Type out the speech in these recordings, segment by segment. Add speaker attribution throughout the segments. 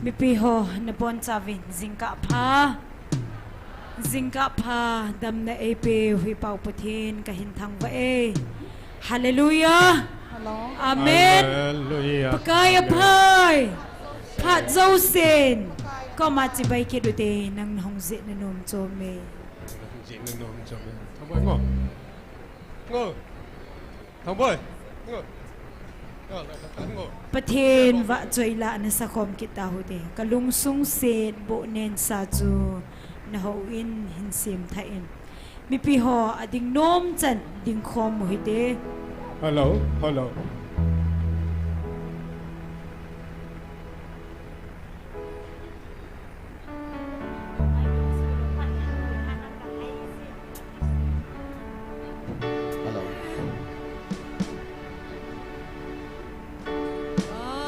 Speaker 1: mi piho na bon savin zingka pa dam na epe hui pau putin kahin thang va e hallelujah amen
Speaker 2: Hallelujah.
Speaker 1: pakaya pai phat zo sen ko ma chi bai ke du te nang hong je na nom cho me
Speaker 2: Chị nương nôm cho mình. Thằng bơi ngồi. Ngồi. Thằng bơi. Ngồi. Ngồi lại thằng ngồi.
Speaker 1: ประเทศวะจอยละนะสักคมกิตาหุเดกะลุงซุงเศษโบเนนซาจูนะฮอินหินเสียมไทยนมีปีหออดิงโนมจันดิงคอมหุเด
Speaker 2: Hello. Hello.
Speaker 3: Hello.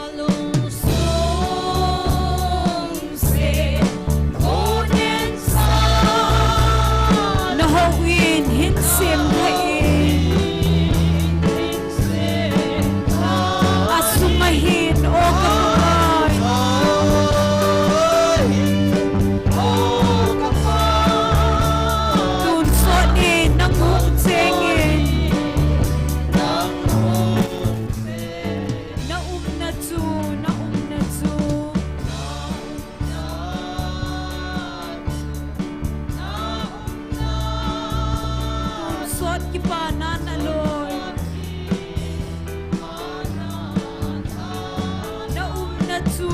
Speaker 1: Alung sung se onen sa na hawin hin sim hain asumahin o kapay tun so ni nang hung singin na na chu sot ki panan aloy na chu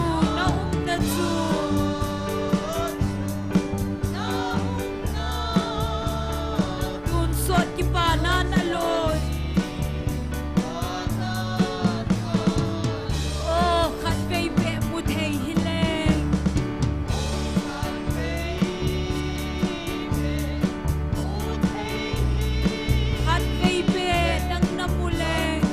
Speaker 1: tun sot ki panan aloy oh khat vei be mu thei hileng khat vei be nang namuleng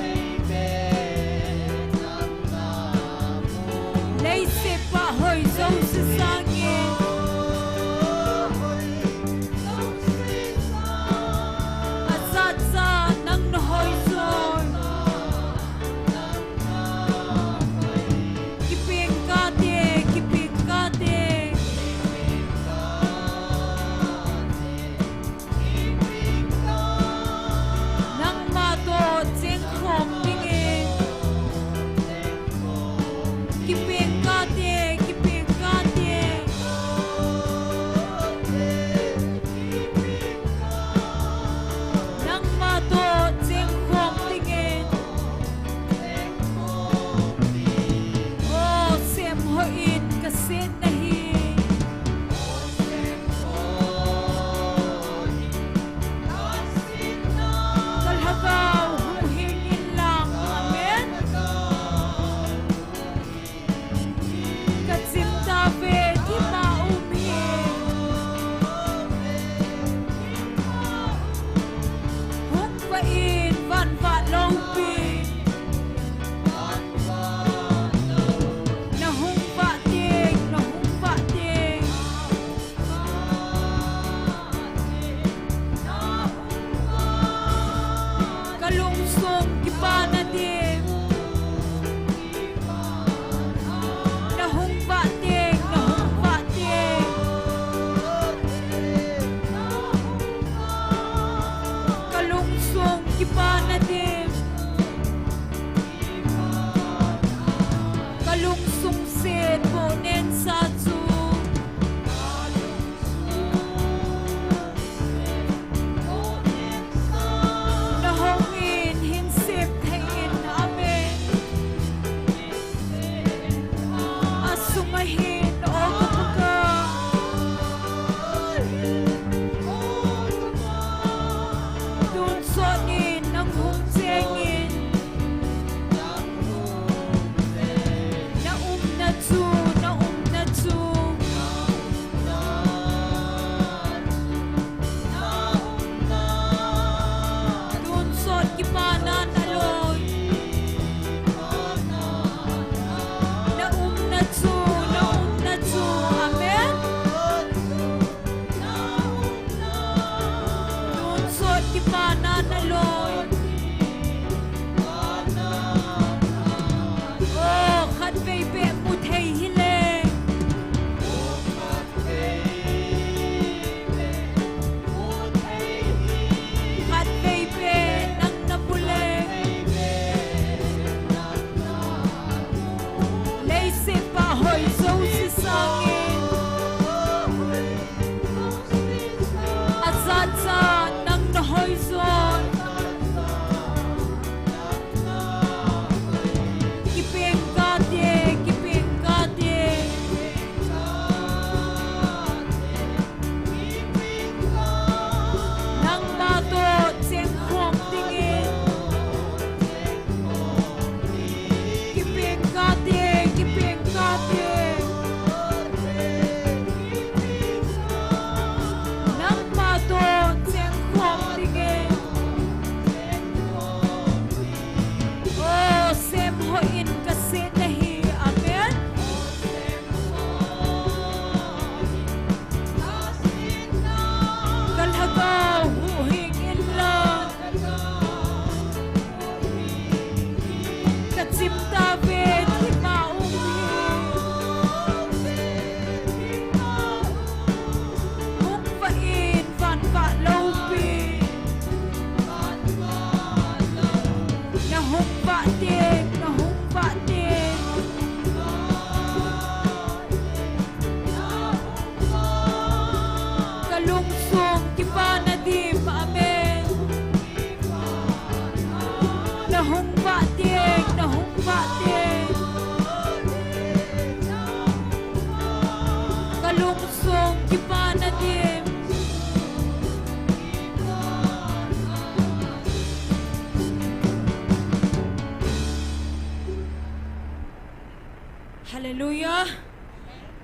Speaker 1: lei se pa hoi zo se sangin azat za nang no hoi zoi kiping ka te nang ma to cheng khom dingin kiping ka te nang ma to cheng khom dingin oh sem ho in ka sen nahi kal hagaw hu hingin lang amen katsim ta ve thi ma umhi huk va in van va long pi na hung va ting kalung sung ki pa na dim na hung va ting kalung sung ki pa na dim kalung sung sen bo nen sa chu na hong in hin sip thain amen asumahin o kapaka dun sonin nang hung sengin na chu dun sot ki panan aloy na chu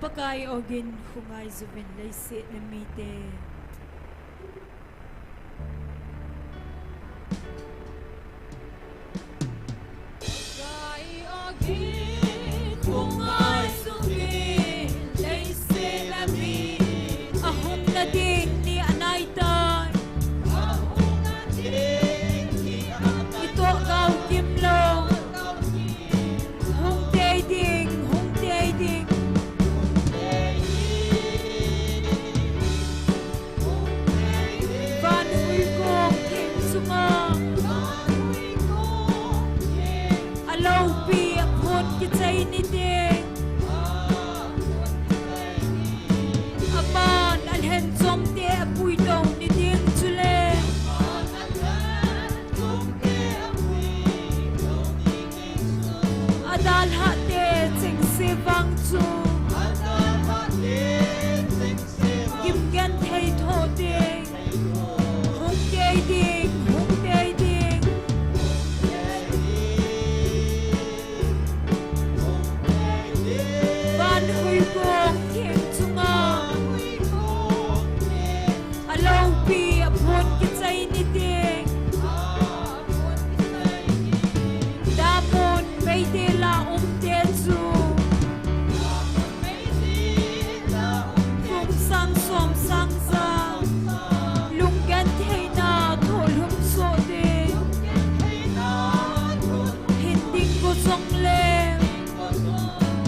Speaker 1: Pakai ogin hungay zubin laysit na mite. Pakai ogin hungay zubin laysit na mite. Ahong na din ni anay tay. Ahong na din ni anay tay. Ito gaw kimlo. Hong dating, hong dating. Alo pi apun kita ini ding aman alhen som te apui dong ni ding chule adal hate sing sivang chu kim gan thei tho ding hung te ding hung te ding van hui kong thiên chunga alo pi apun kichai ni ding damon meide la te chu kum sam som sang sa lung gan thei na thol hum so de hin ding ko song le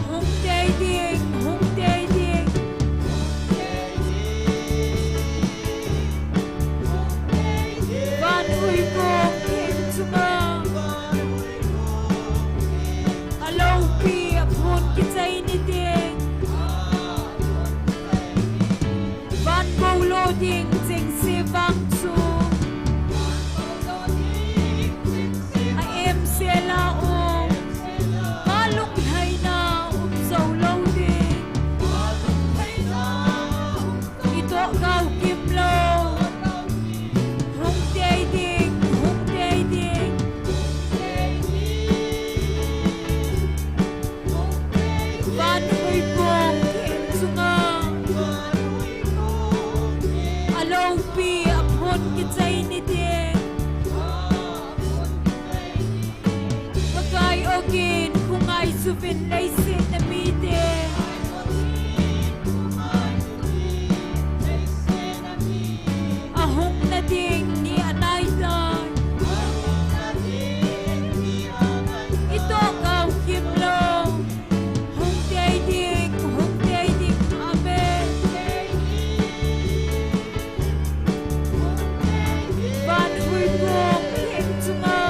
Speaker 1: hung te ding hung te ding van hui kong thiên chunga alo pi apun kichai ni ding van bolo ding jing si vang chu a em se la om malung hai na zau lo ding ito gao kim lo hung te ding hung te ding van hui kong thiên chunga alo pi apun kichai ni ding pakai ogin kungai suvin laysit na mite ahong na ding ni anay dan ito gaw kim lo hung te ding amen van hui kong thiên chunga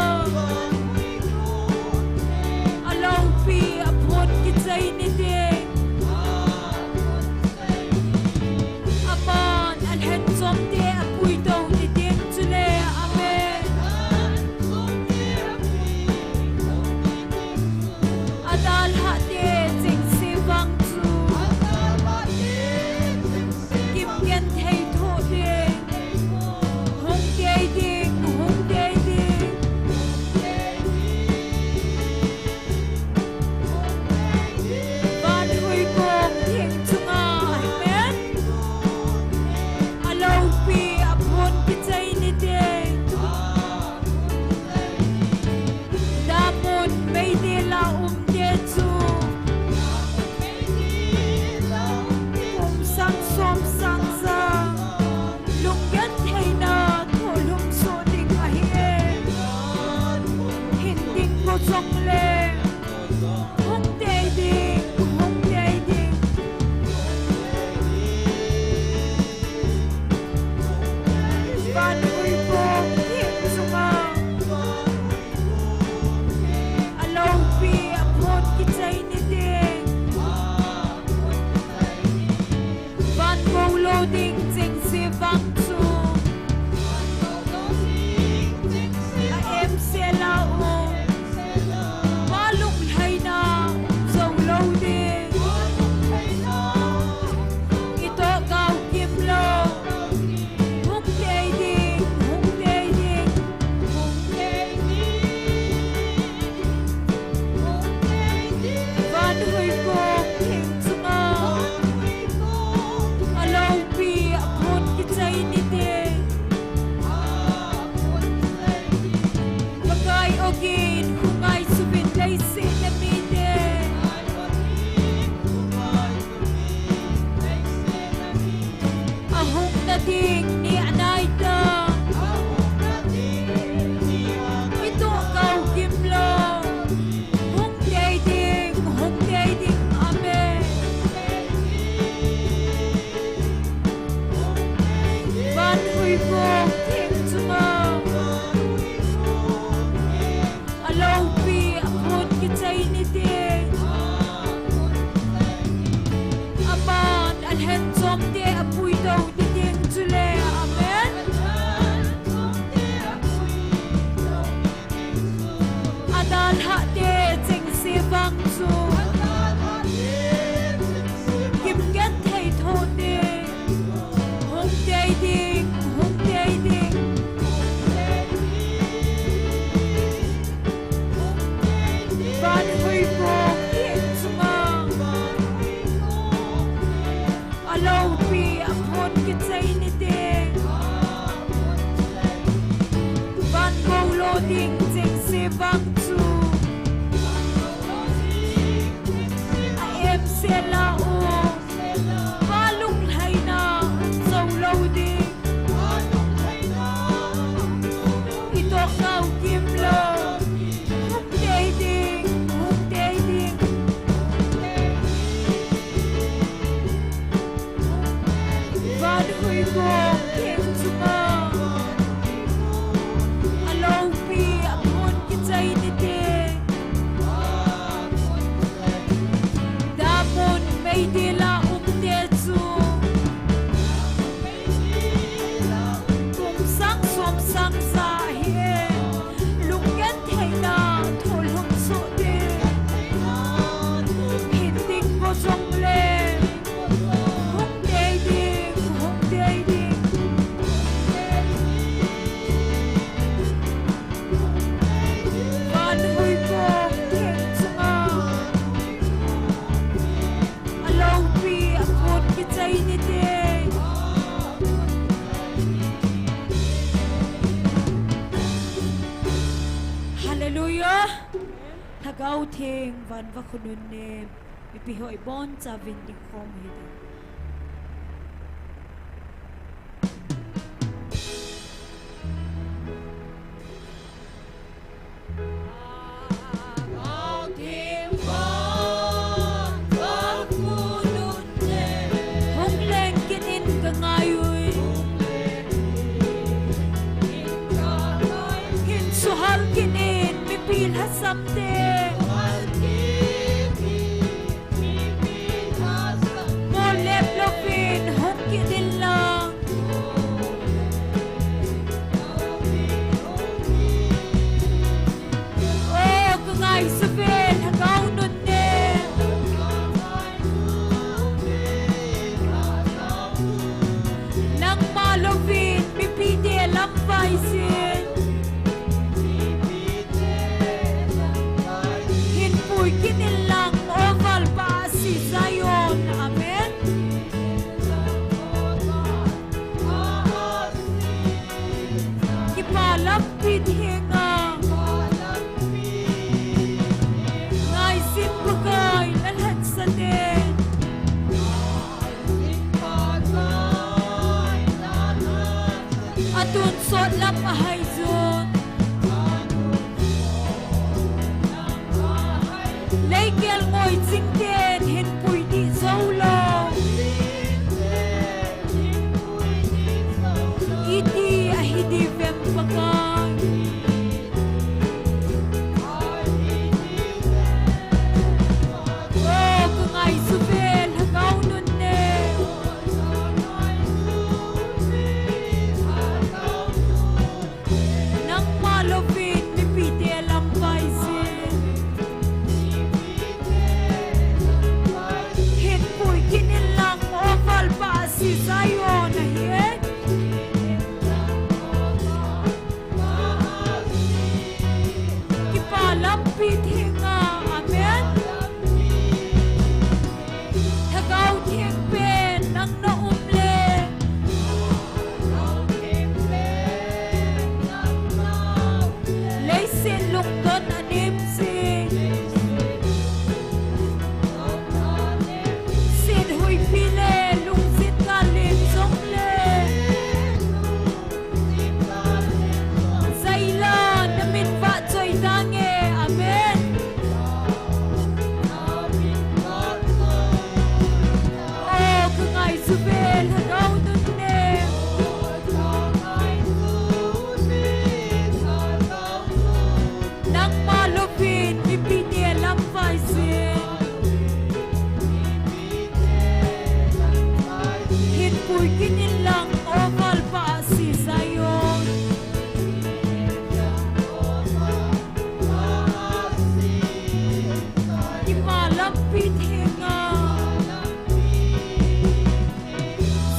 Speaker 1: alo pi apun ko king sunga Alaw pi apon kitay nite Damon may dila umtetsu Kum sang som sang sahe Lungyan thay na tholhom so de Hinting ko song le Hallelujah. Hagaw ting van va kunun ne pipihoy bon sa vinding kom hidi. Someday Molep lopin hongki din lang Oh kungay sabel hagaw nun ne Nang malovin mipide lambay sin Kinilang oval pa si Zion. Amen. Ipalapit hinga. Ngay simpagay lalhat sa din. Atun sot lang ahay zon. Kel ngồi chính đền hiện bùi đi dâu lâu Ý đi à hi đi vẹm bagay Oh kungay subel hagaw nun ne Nang malovin mipide lambay sin Kinilang oval pa si Zion ahiyen Kipalampit hinga, amen Hagaw ting pen ang naumle Laysin lungkot anim sing Huy pile lung sit kalim song le Zaila namin va choy dange amen Oh kungay subel hagaw nun ne Nang malovin mipine lampay sin Hinpuy kinilang oval pa si Zion Imalapit hinga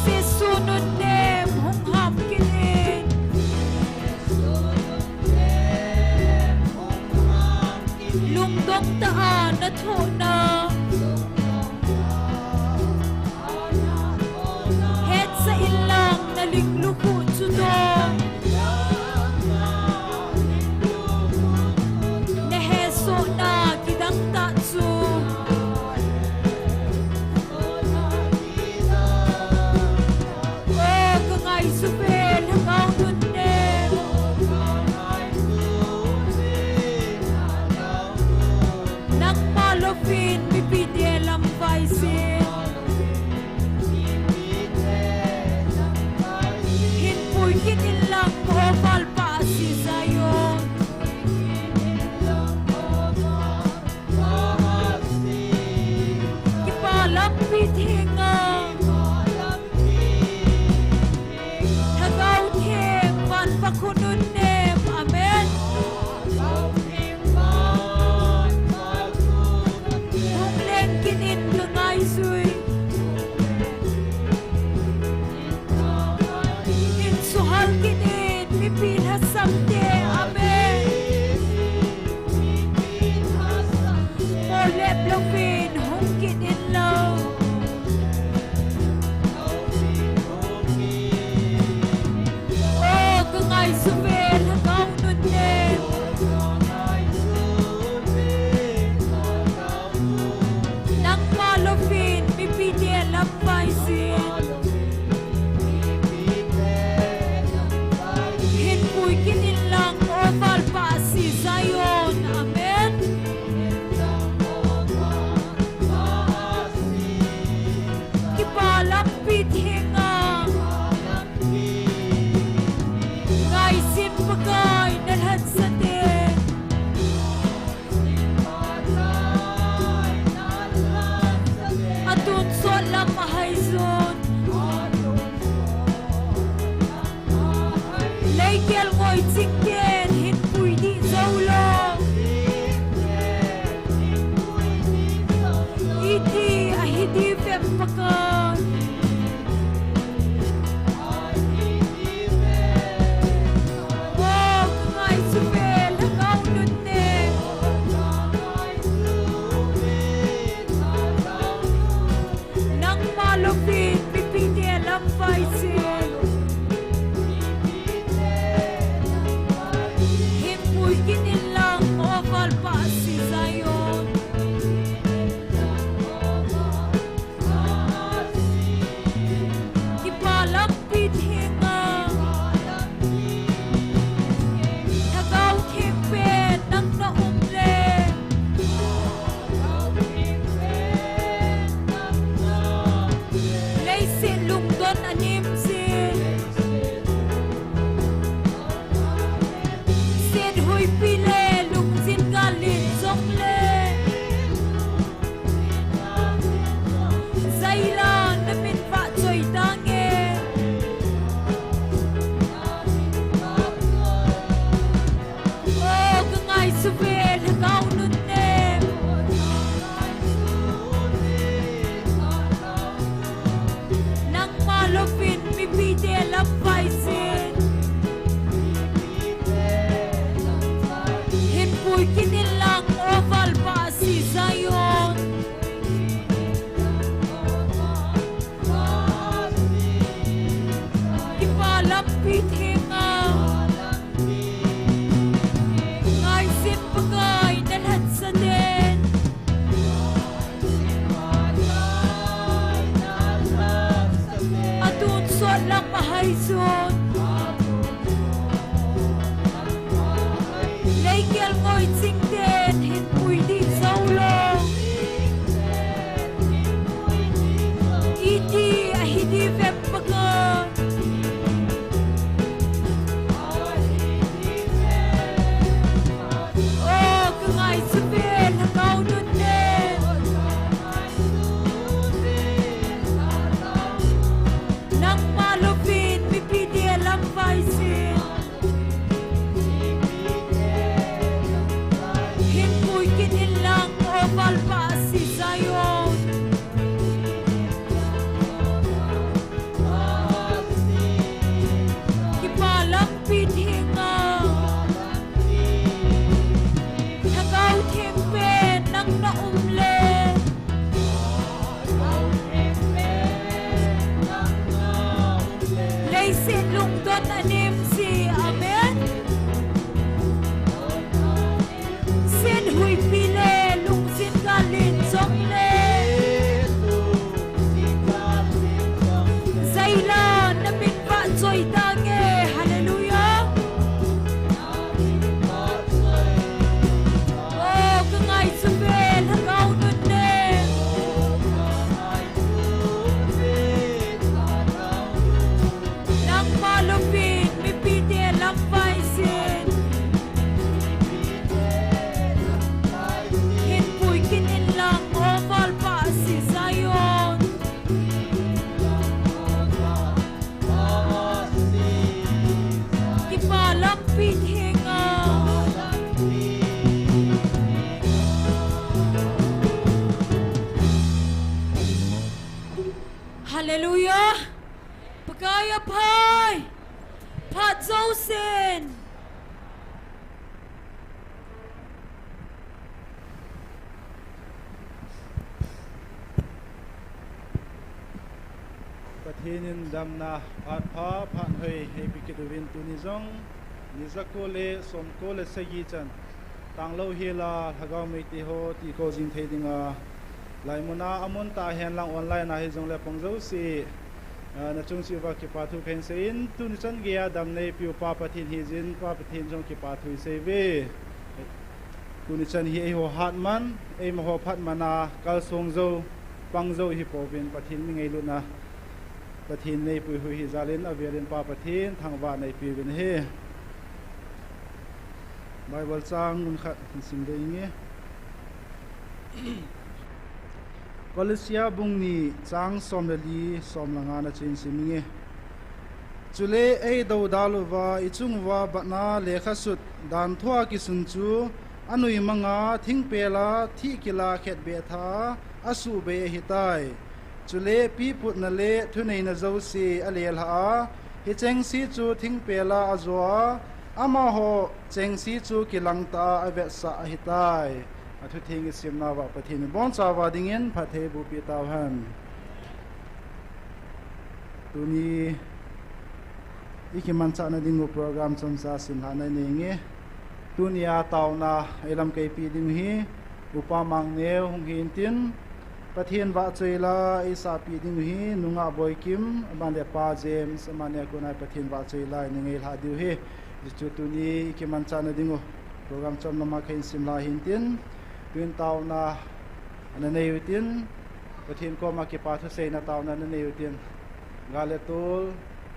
Speaker 1: Si sunod nem hungham kinin Lungdong taan at hona Sa zui in suhal kinin mipin hasamte amen molep lovin hong kinin law oh kangay suvel hagaw nun nem nang malopin mipin lampay sin hinpuy kinin lang oval pa si Zion amen kipalampit hinga ngay sin bagay nalhad sa din atun so lang mahayzon Leikel ngoy tsingken hinpuy di zawlong iti ahidi fempakan oh kangay subel hagaw nun ne nang malupit pipiti lampay sin himpuy kinilang oval pa si Zion kipalampit hinga hagaw himpen nang naumle Leisin lungdon animsin Sin huy pile lungsin galin zongle Zailan namin pa choy dange oh kangay subel hagaw nun nem nang malopin mipite lampay sin hinpuy kinilang oval pa si Zion kipalampit hinga ngay sin bagay nalhad sa din atun so lang mahayzon Leikel ngoy tsingten hinpuy di zawlong iti ahidi fempakan oh kangay subel hagaw nun din nang malupin mipiti Hallelujah ปกายอภัยผัดเจ้าเซน
Speaker 3: ประเทศนินดำนาพัดพาพันเฮยให้พิกิดวินตุนิจงนิจักโกเลสมโกเลสกีจันต่างโลเฮลาฮากามิติโฮติโกจิงเทดิงาไลมุนาอมุนตาเฮนลังออนไลน์นาฮิจงเลปงเจ้าสีna chung si wa ki pathu phen sein tu ni chan ge adam nei piu pa pathin hi jin pa pathin jong ki pathu se ve tu ni chan hi ho hat man ei mo ho phat mana kal song zo pang zo hi po bin pathin mi ngei lu na pathin nei pu hu hi zalin aviarin pa pathin thangwa nei pi bin he bible chang un khat sim de nge Kolisia bungni chang somlali somlanga na chin siminge chule ei do daluwa ichungwa batna lekha sut dan thua ki sunchu anui manga thingpela thi kila khet be tha asu be hitai chule pi put na le thunei na zo si alel ha hi cheng si chu thingpela azwa ama ho cheng si chu kilangta ave sa hitai thu thing sim na wa pathin bon cha wa dingin phathe bu pi taw han tuni ikiman cha na dingu program chom sa sim ha na nge tunia taw na elam kai pi ding hi upa mang ne hung hin tin pathin wa cheila isa pi ding hi nunga boy kim ban le pa james mane ko na pathin wa cheila ni ngei ha diu hi chu tuni ikiman cha na dingu program chom na ma khain sim la hin tin tuyên tàu na anh này ưu tiên pathin ko ma ki pa thu sei na tàu na anh này ưu tiên gale tol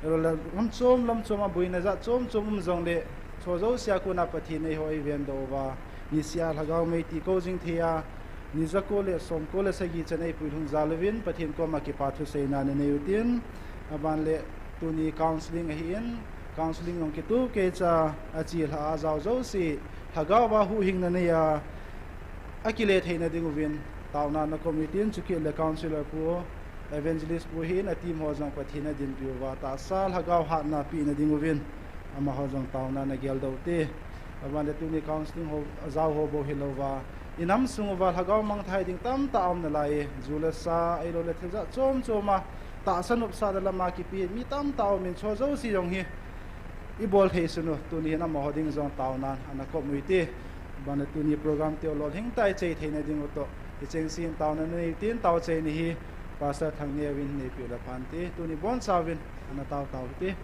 Speaker 3: rồi lam chom abui na za chom zong le cho zo sia ko na pathin nei hoi ven do wa ni sia lagaw mei ti ko jing thia ni za ko le som ko le sagi chanei pui hung zalwin pathin ko ma ki pa thu sei na anh này ưu tiên aban le tu ni counseling hin counseling ngong ki tu ke cha achi ha zaw zo si hagaw wa hu hing na ne ya akile theina dingu win tawna na committee chuki le councilor pu evangelist pu hin a team ho jong pathina din pi wa ta sal hagaw ha na pi na dingu win ama ho jong tawna na gel do te awan le tuni counseling ho azaw ho bo hilowa inam sungwa hagaw mang thai ding tam ta am na lai jula sa ai lo le thja choma ta sanup sa da lama ki pi mi tam taw min cho zo si jong hi i bol thei sunu tuni na mo hoding jong tawna ana committee ban tu ni program te lo hing tai chei theina ding to icheng sin taw na nei tin taw chei ni hi pastor thang ne win nei pi la phan ti tu ni bon sa win ana taw ti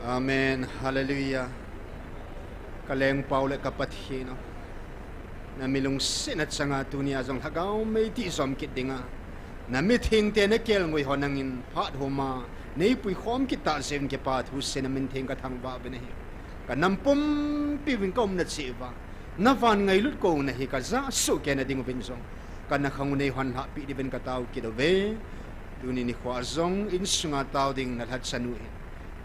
Speaker 4: Amen. Hallelujah. Kaleng Paul kapathino. Na milung sinat sanga tunia jong hagaw may ti som kitinga. Na mithing te na kel ngoi honangin phat homa nei pui khom kita sen ke pat hu sen min thing ka thang ba bene hi. Ka nampum piwing kom na chiwa. Na van ngai lut ko na hi ka za su ke na ding bin jong. Ka na khang nei hon ha pi di ben ka taw ki do ve. Tuni ni khwa zong in sunga taw ding na hat sanu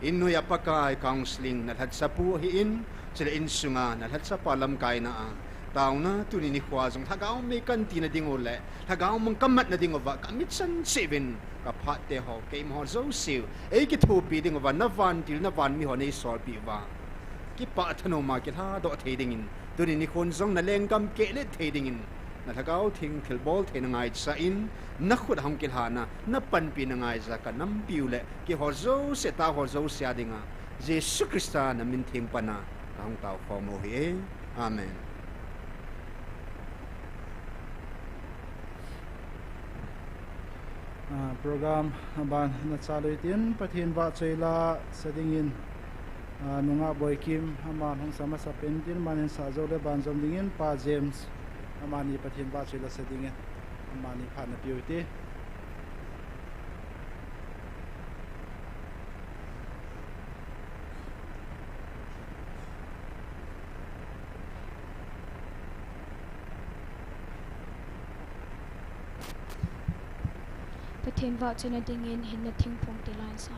Speaker 4: Inu ya pakai counseling na hat sapu hi in sila in sunga na hat sa palam kai na tao na tuni ni khwa jong thagaw me kanti na ding ole thagaw mong kamat na ding ova kamit san 7 ka phat te ho ke mo zo siu e ki thu pi ding ova na van til na van mi ho nei sol pi wa ki pa thano ma ki tha do the ding in tuni ni khon jong na leng kam ke le the ding in na thagaw thing thil bol the na ngai sa in na khut hang ki hana na pan pi na ngai za ka nam piu le ki ho zo se ta ho zo sia dinga Jesus Christa na min thing pana hang tao kho mo hi amen.
Speaker 3: Program ban na chaluitin pathin wa cheila sedingin nunga boy kim aman hong sama sa pentin manin sa jole ban jom dingin pa James amani pathin wa cheila sedingin amani phana piuti
Speaker 5: Pathin vào trên đỉnh in hình là thinh phong tỷ lại sao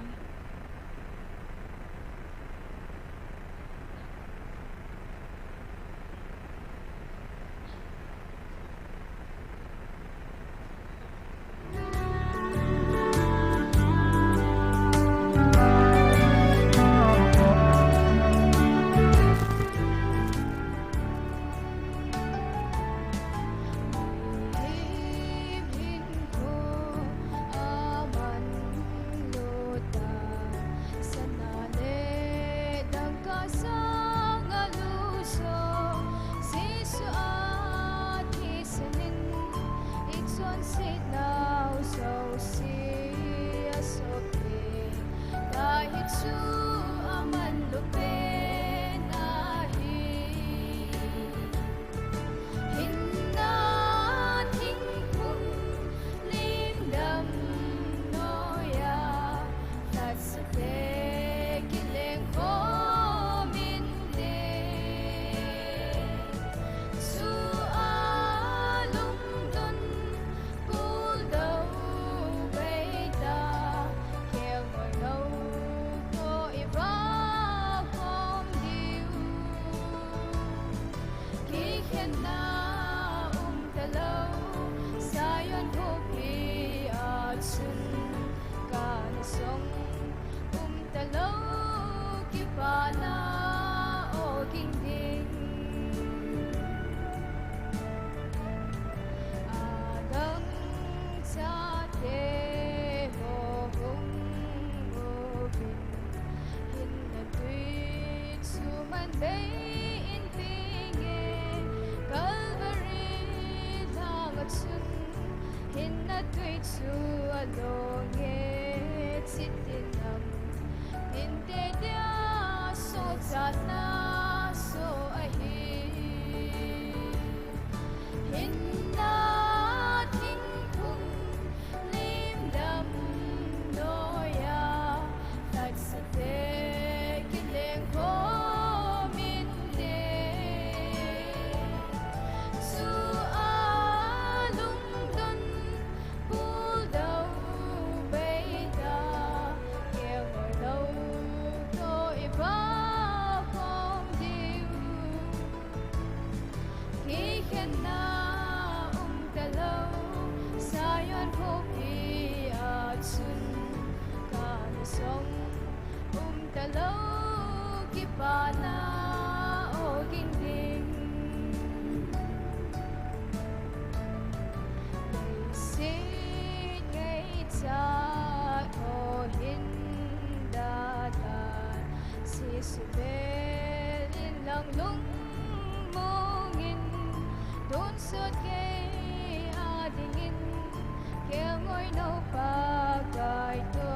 Speaker 6: no pagay to,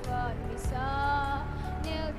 Speaker 6: pag misa, nil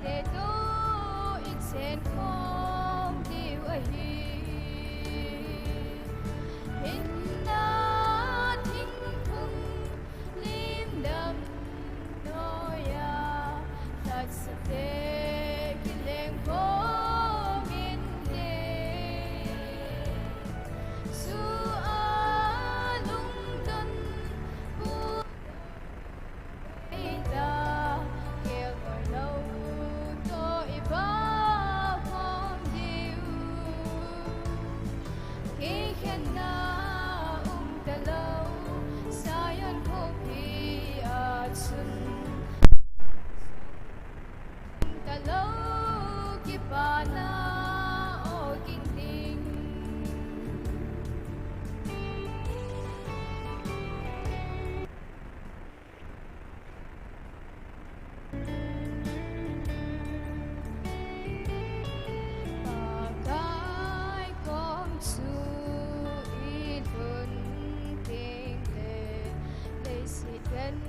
Speaker 5: Xịt gần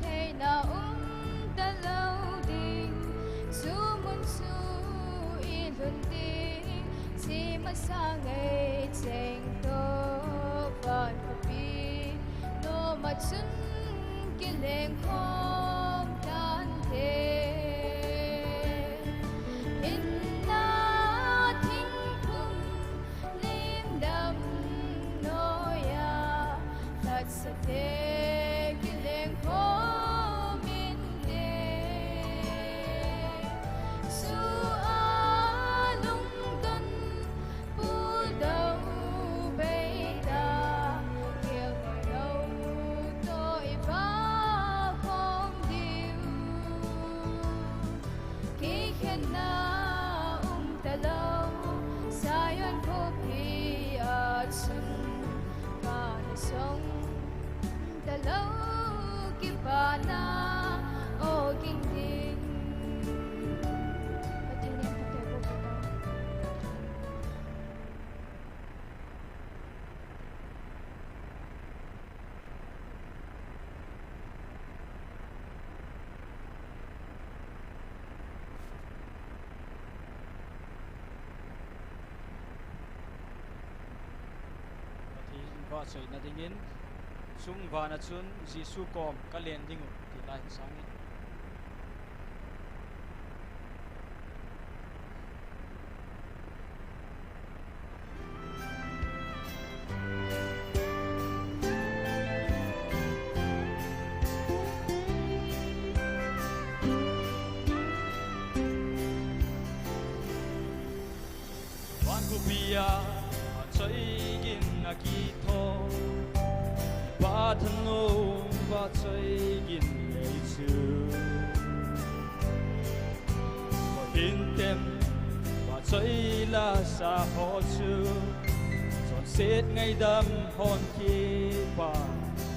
Speaker 5: thế nào ta lâu đình Su mun su in luân tình Si mà sa ngày chênh tô Vạn hợp bi Nô mà chân Kinh lệnh không tan thế Inna thinh khung Lim đâm nôi à Thật sa thế Kinh lệnh không in thế Su a lung tân Bù đầu bê ta Kiều ngồi đâu tôi và không điều Khi khen na ta lâu Sayon ko pi at sun Ka na song ta lâu Kipa na o kinh din Patingin ko kayo po
Speaker 6: Và sợi na dingin sung và na chun Giêsu kom ka len dingu ti lai sangi Wan ku bia chơi gin na ki tho ba thân ô ba chơi gin lệ chư và hin tem ba chơi la sa ho chư chọn xét ngay đâm hòn kia ba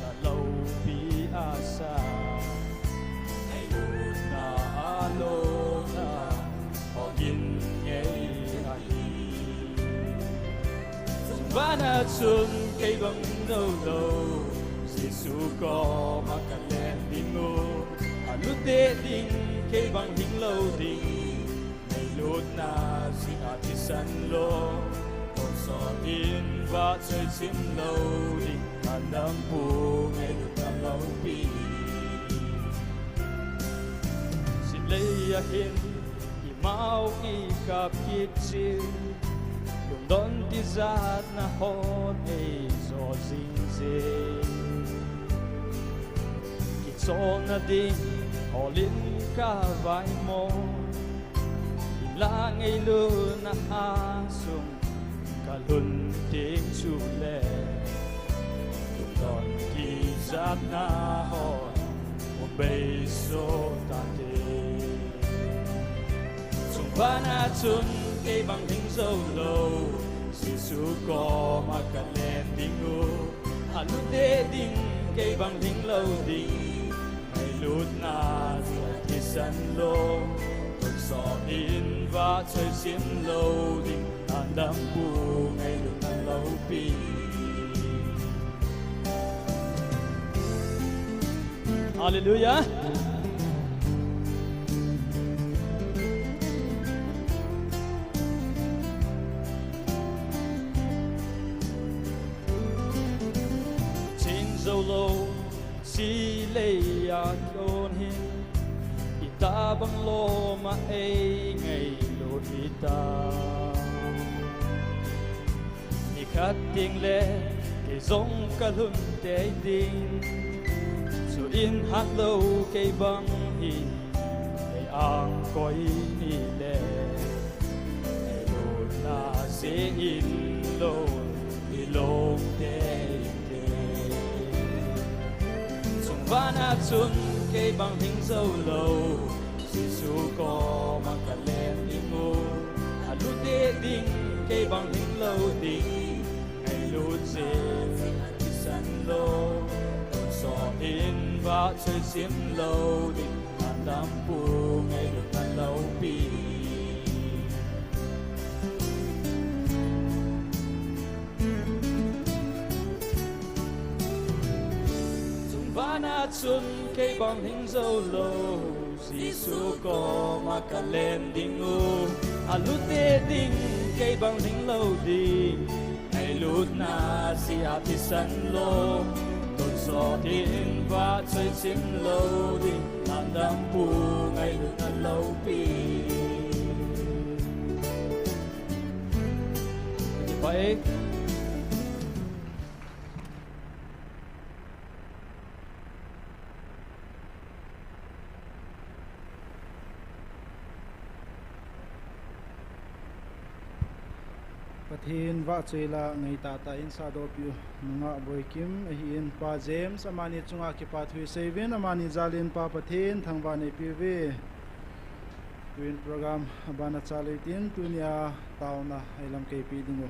Speaker 6: là lâu bi asa ngày lu na lo na ho gin nghe Vana chun kay bang đâu đâu Giêsu có mà cả lên đi ngô Lúc tê đinh kay bang hình lâu đinh Ngày lút na si ati san lo Còn so in và chơi chim lâu đinh Hàn đam phù ngày lút na lâu bi Xin lấy a hin I mau I kap kit chill Don ti zat na hot e zo zing zing Ki chol na ding holin ka vai mo La ngay lu na asung ka lun ting chu le Don ti zat na hot o be so ta te Chung ba na chun kay bang hình dâu lâu Giêsu có mà cả lên đi ngô Lúc đế đinh kay bang hình lâu đinh Ngày lút na rồi thì sân lô Còn gió in và chơi xiêm lâu đinh Hàn đam bù ngày lút na lâu bi Hallelujah. Dâu lâu si lê ya kyon hin Ita bang lo ma ay ngay lo ita Ikat ting le kay zong kalun tay ding So in hat lâu kay bang hin Kay ang koy ni le Kay lo na si in lo ilong tay Vana chun kay bang hình dâu lâu Giêsu có mà cả lên đi ngô Lúc đế đinh kay bang hình lâu đinh Ngày lút dê thì sẵn lô Còn so in và chơi xiêm lâu đinh Hàn đam phù ngày được hàn lâu bi vana chun ke bang hing zo lo Giêsu ko makalen ding u alute ding ke bang hing lo ding ai lut na si atisan lo tôn so thiên và chơi chim lo ding nam dam pu ai lut na lo pi vậy
Speaker 3: Pathin wa chela ngai ta ta in sa do pi nga boy kim a hi in pa James amani chunga ki pa thui sevin amani jalin pa pathin thangwa ne pi ve twin program bana chalitin tunia tauna ailam ke pi dingo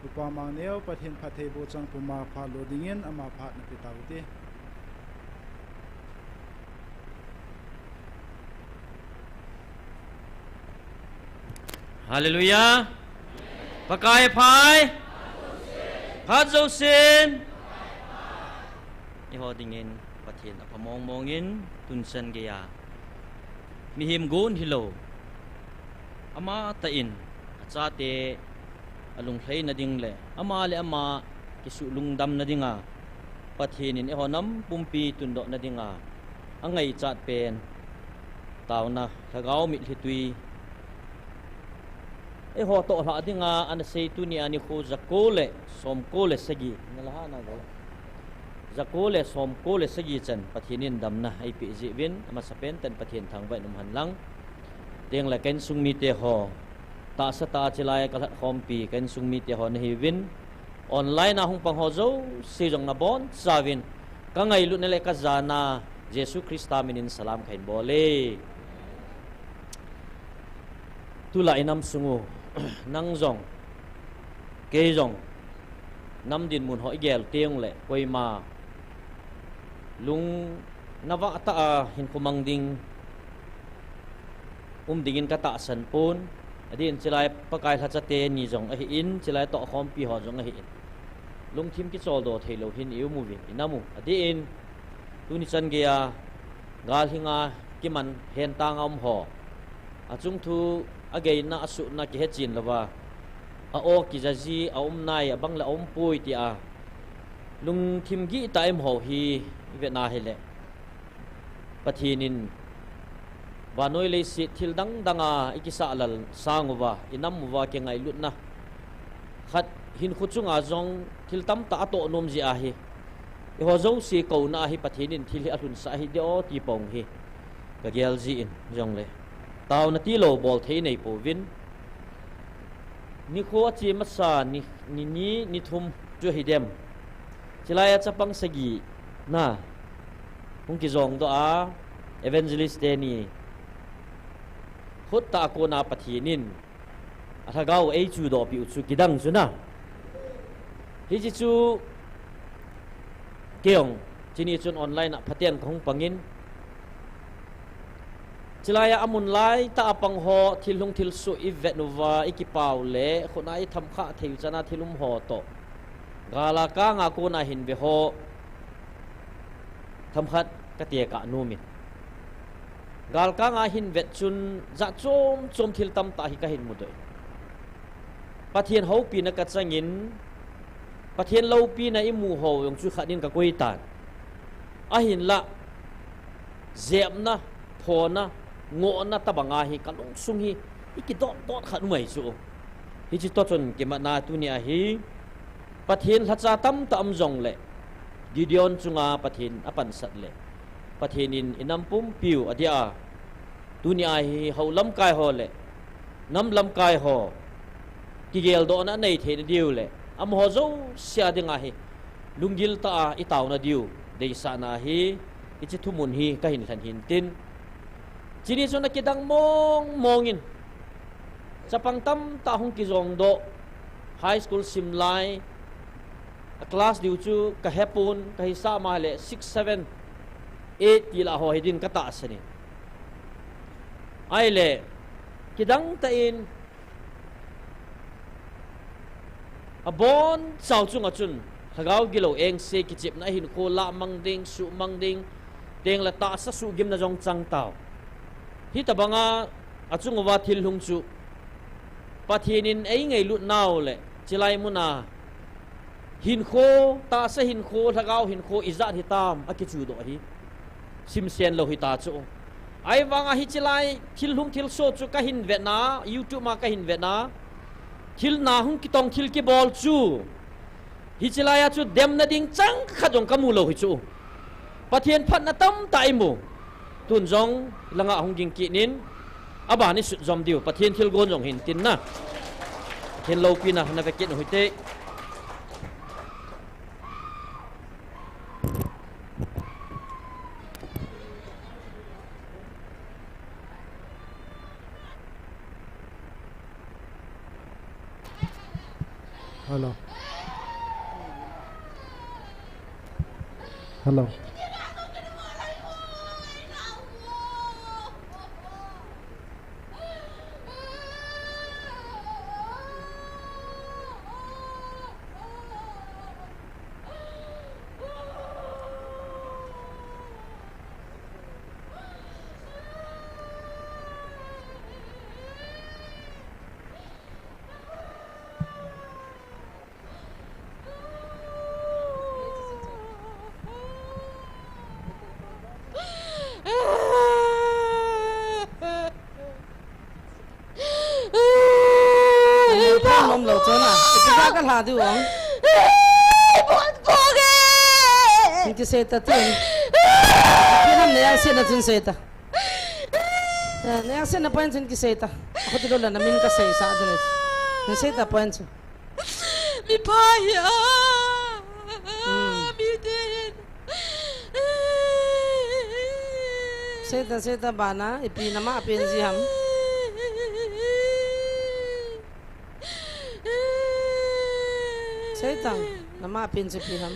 Speaker 3: upa mangneu pathin phathe bo chang puma pha loadingin ama phat na pi tauti
Speaker 7: Hallelujah. Pakai phai Phat zo sin Iho dingin pathin apamong mongin tunsan gaya mihim gun hilo ama tain achate alung thlei na ding le ama le ama kisu lungdam na dinga pathinin iho nam pumpi tundo na dinga angai chat pen tawna thagau mit hitui e ho to hla dinga an sei tu ni ani kho zakole somkole sagi nalaha na go zakole somkole sagi chan pathinin damna ai pi ji win ama sapen tan pathin thang vai num han lang teng la ken sung mi te ho ta sa ta chilai ka khom pi ken sung mi te ho na hi win online a hung pang ho zo si jong na bon zawin ka ngai lu ne le ka zana jesu krista minin salam khain bole tu la inam sungu nang zong ke zong nam din mun hoi gel tiang le koi ma lung nawa ta hin kumang ding dingin ka ta san pon adin chilai pakai tha chate ni zong a hi in chilai to khom pi ho zong a hi in lung thim ki chol do thelo hin yu mu vi inamu adin tu ni chan ge ya gal hinga kiman hen tang om ho achung thu again na asu na ki hechin lawa a o ki jaji a nai a bangla pui ti a lung thim gi taim ho hi ve na hele pathinin banoi le si thil dang danga ikisa lal sangwa inam wa ke ngai lut na khat hin khuchunga zong thil tam ta to nom ji a hi e ho zo si ko na hi pathinin thil alun sa hi de o ti pong hi ka gel ji in jong le tao na ti lo bol thei nei po vin ni kho chi ma sa ni thum chu hi dem chilaya chapang sagi na hung ki zong do a evangelist te ni khut ta ko na pathinin athagau ei chu do pi chu kidang chu na hi chi chu keong chini chun online phaten khong pangin chilaya amun lai ta apang ho thilung thil su ivet nova ikipau le khonai tham kha theu chana thilum ho to gala ka nga ko na hin be ho tham khat ka te ka numin gal ka nga hin vet chun za chom thil tam ta hi ka hin mu doi pathian ho pi na ka changin pathian lo pi na imu ho yong chu khanin ka koi tan a hin la zem na phona ngo na tabanga hi kalung sung hi ikidot dot khat mai chu hi chi to chon ke ma na tu ni a hi pathin hacha tam tam jong le gideon chunga pathin apan sat le pathinin inam pum piu adia tu ni a hi holam kai ho le nam lam kai ho ki gel do na nei the diu le am ho zo sia dinga hi lungil ta itaw na diu de sa na hi ichi thumun hi ka hin than hin tin chini so na kidang mongin sapang tam ta hung ki zong do high school simlai a class diu chu ka hepun ka hisa ma le 6 7 8 tila ho hidin ka ta sani ai le kidang ta in a bon chau chung a chun thagau gilo eng se ki chip na hin ko la mang ding su mang ding teng la ta sa su gim na jong chang tao hi tabanga achung wa thil hung chu pathinin ei ngei lut naw le chilai muna hin kho ta sa hin kho thagau hin kho izat hitam akichu do hi sim sen lo hi ta chu ai wanga hi chilai thil hung thil so chu ka hin ve na youtube ma ka hin ve na thil na hung ki tong thil ki bol chu hi chilai chu dem na ding chang kha jong ka mu lo hi chu pathian phat na tam tai mu tun jong langa hung ging ki nin aba ni su jom diu pathian thil gon jong hin tin na hin lo pi na na ve kin hui te
Speaker 3: Hello. Hello.
Speaker 8: Nôm lẩu trốn à? Cái ra cái là đi uống.
Speaker 5: Buồn cô ghê.
Speaker 8: Những cái xe ta tiền. Cái năm này anh xe là trên xe ta. Này anh xe là point trên cái xe ta. Ako tilo lang namin ka xe sa atin. Yung xe ta point.
Speaker 5: Mi paya. Mi din.
Speaker 8: Xe ta bana ipinama apin si ham. Xe ta nama apin si piham.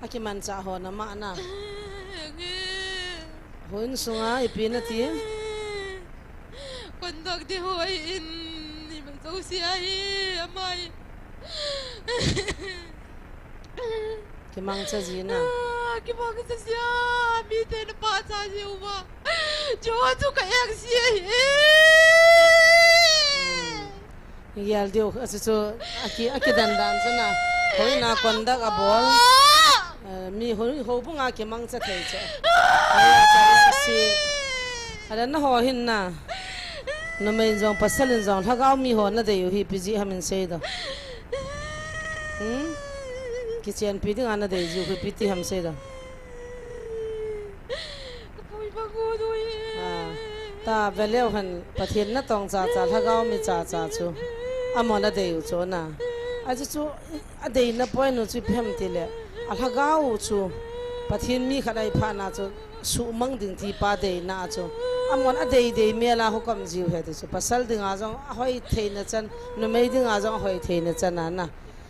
Speaker 8: Aki man sa ho nama na. Hun sunga ipinati.
Speaker 5: Kontak di hoy in ni masausia amay.
Speaker 8: Kimang sa zina.
Speaker 5: Kimang sa siya. Mite na pa sa siya ba. Jowa to kaya siya.
Speaker 8: Iyal dio so aki dandan sana. Hoy na kondak abol. Mi hoy ho po nga kimang sa teacher. Ay si ada na ho hin na. No may jong pasalin jong thagaw mi ho na deyo hi piji hamin say do. Kichian piti nga na deyo ju hi piti ham say do. Ta veleo han pathin na tong cha cha thagaw mi cha cha chu. Amo na deyo chu na. Aji chu adei na point no chu phem tile. Alhagaw chu pathin mi khadai pha na chu su mang ding ti pa de na chu. Amon adei de mela hukam jiu he de chu pasal ding a jong hoi theina chan no mei ding a jong hoi theina chan na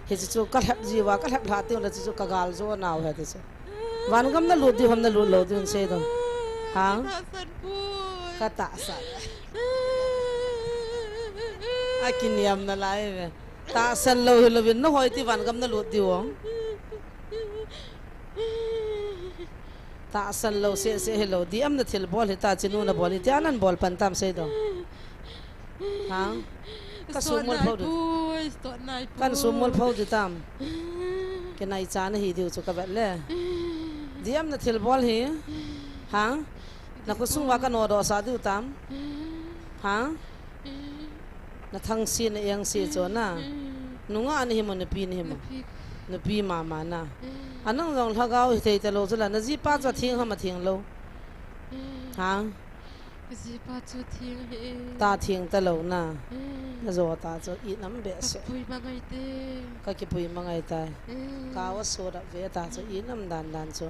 Speaker 8: he chu ka hap jiwa ka hap la te la chu ka gal zo na he de chu wan gam na lu di hom na lu lo dun se do ha ka ta san akin yam na lai ve ta san lo lo bin no hoi ti wan gam na lu di wong ta san lo se hello di am na thil bol hita chinu na bol ti anan bol pantam se do ha ka sumol phau du kan sumol phau du tam ke nai cha na hi diu chu ka ba le di am na thil bol hi ha na ko sung wa ka no do sa du tam ha na thang sin yang se cho na nunga an hi mo na pi ni mo na pi mama na anang rong thagao thei ta lo zula na ji pa cha thing hama thing lo ha
Speaker 5: ji pa chu thing he
Speaker 8: ta thing ta lo na na zo ta cho I nam be se
Speaker 5: pui ma ngai te
Speaker 8: ka ki pui ma ngai ta ka wa so da ve ta cho I nam dan dan cho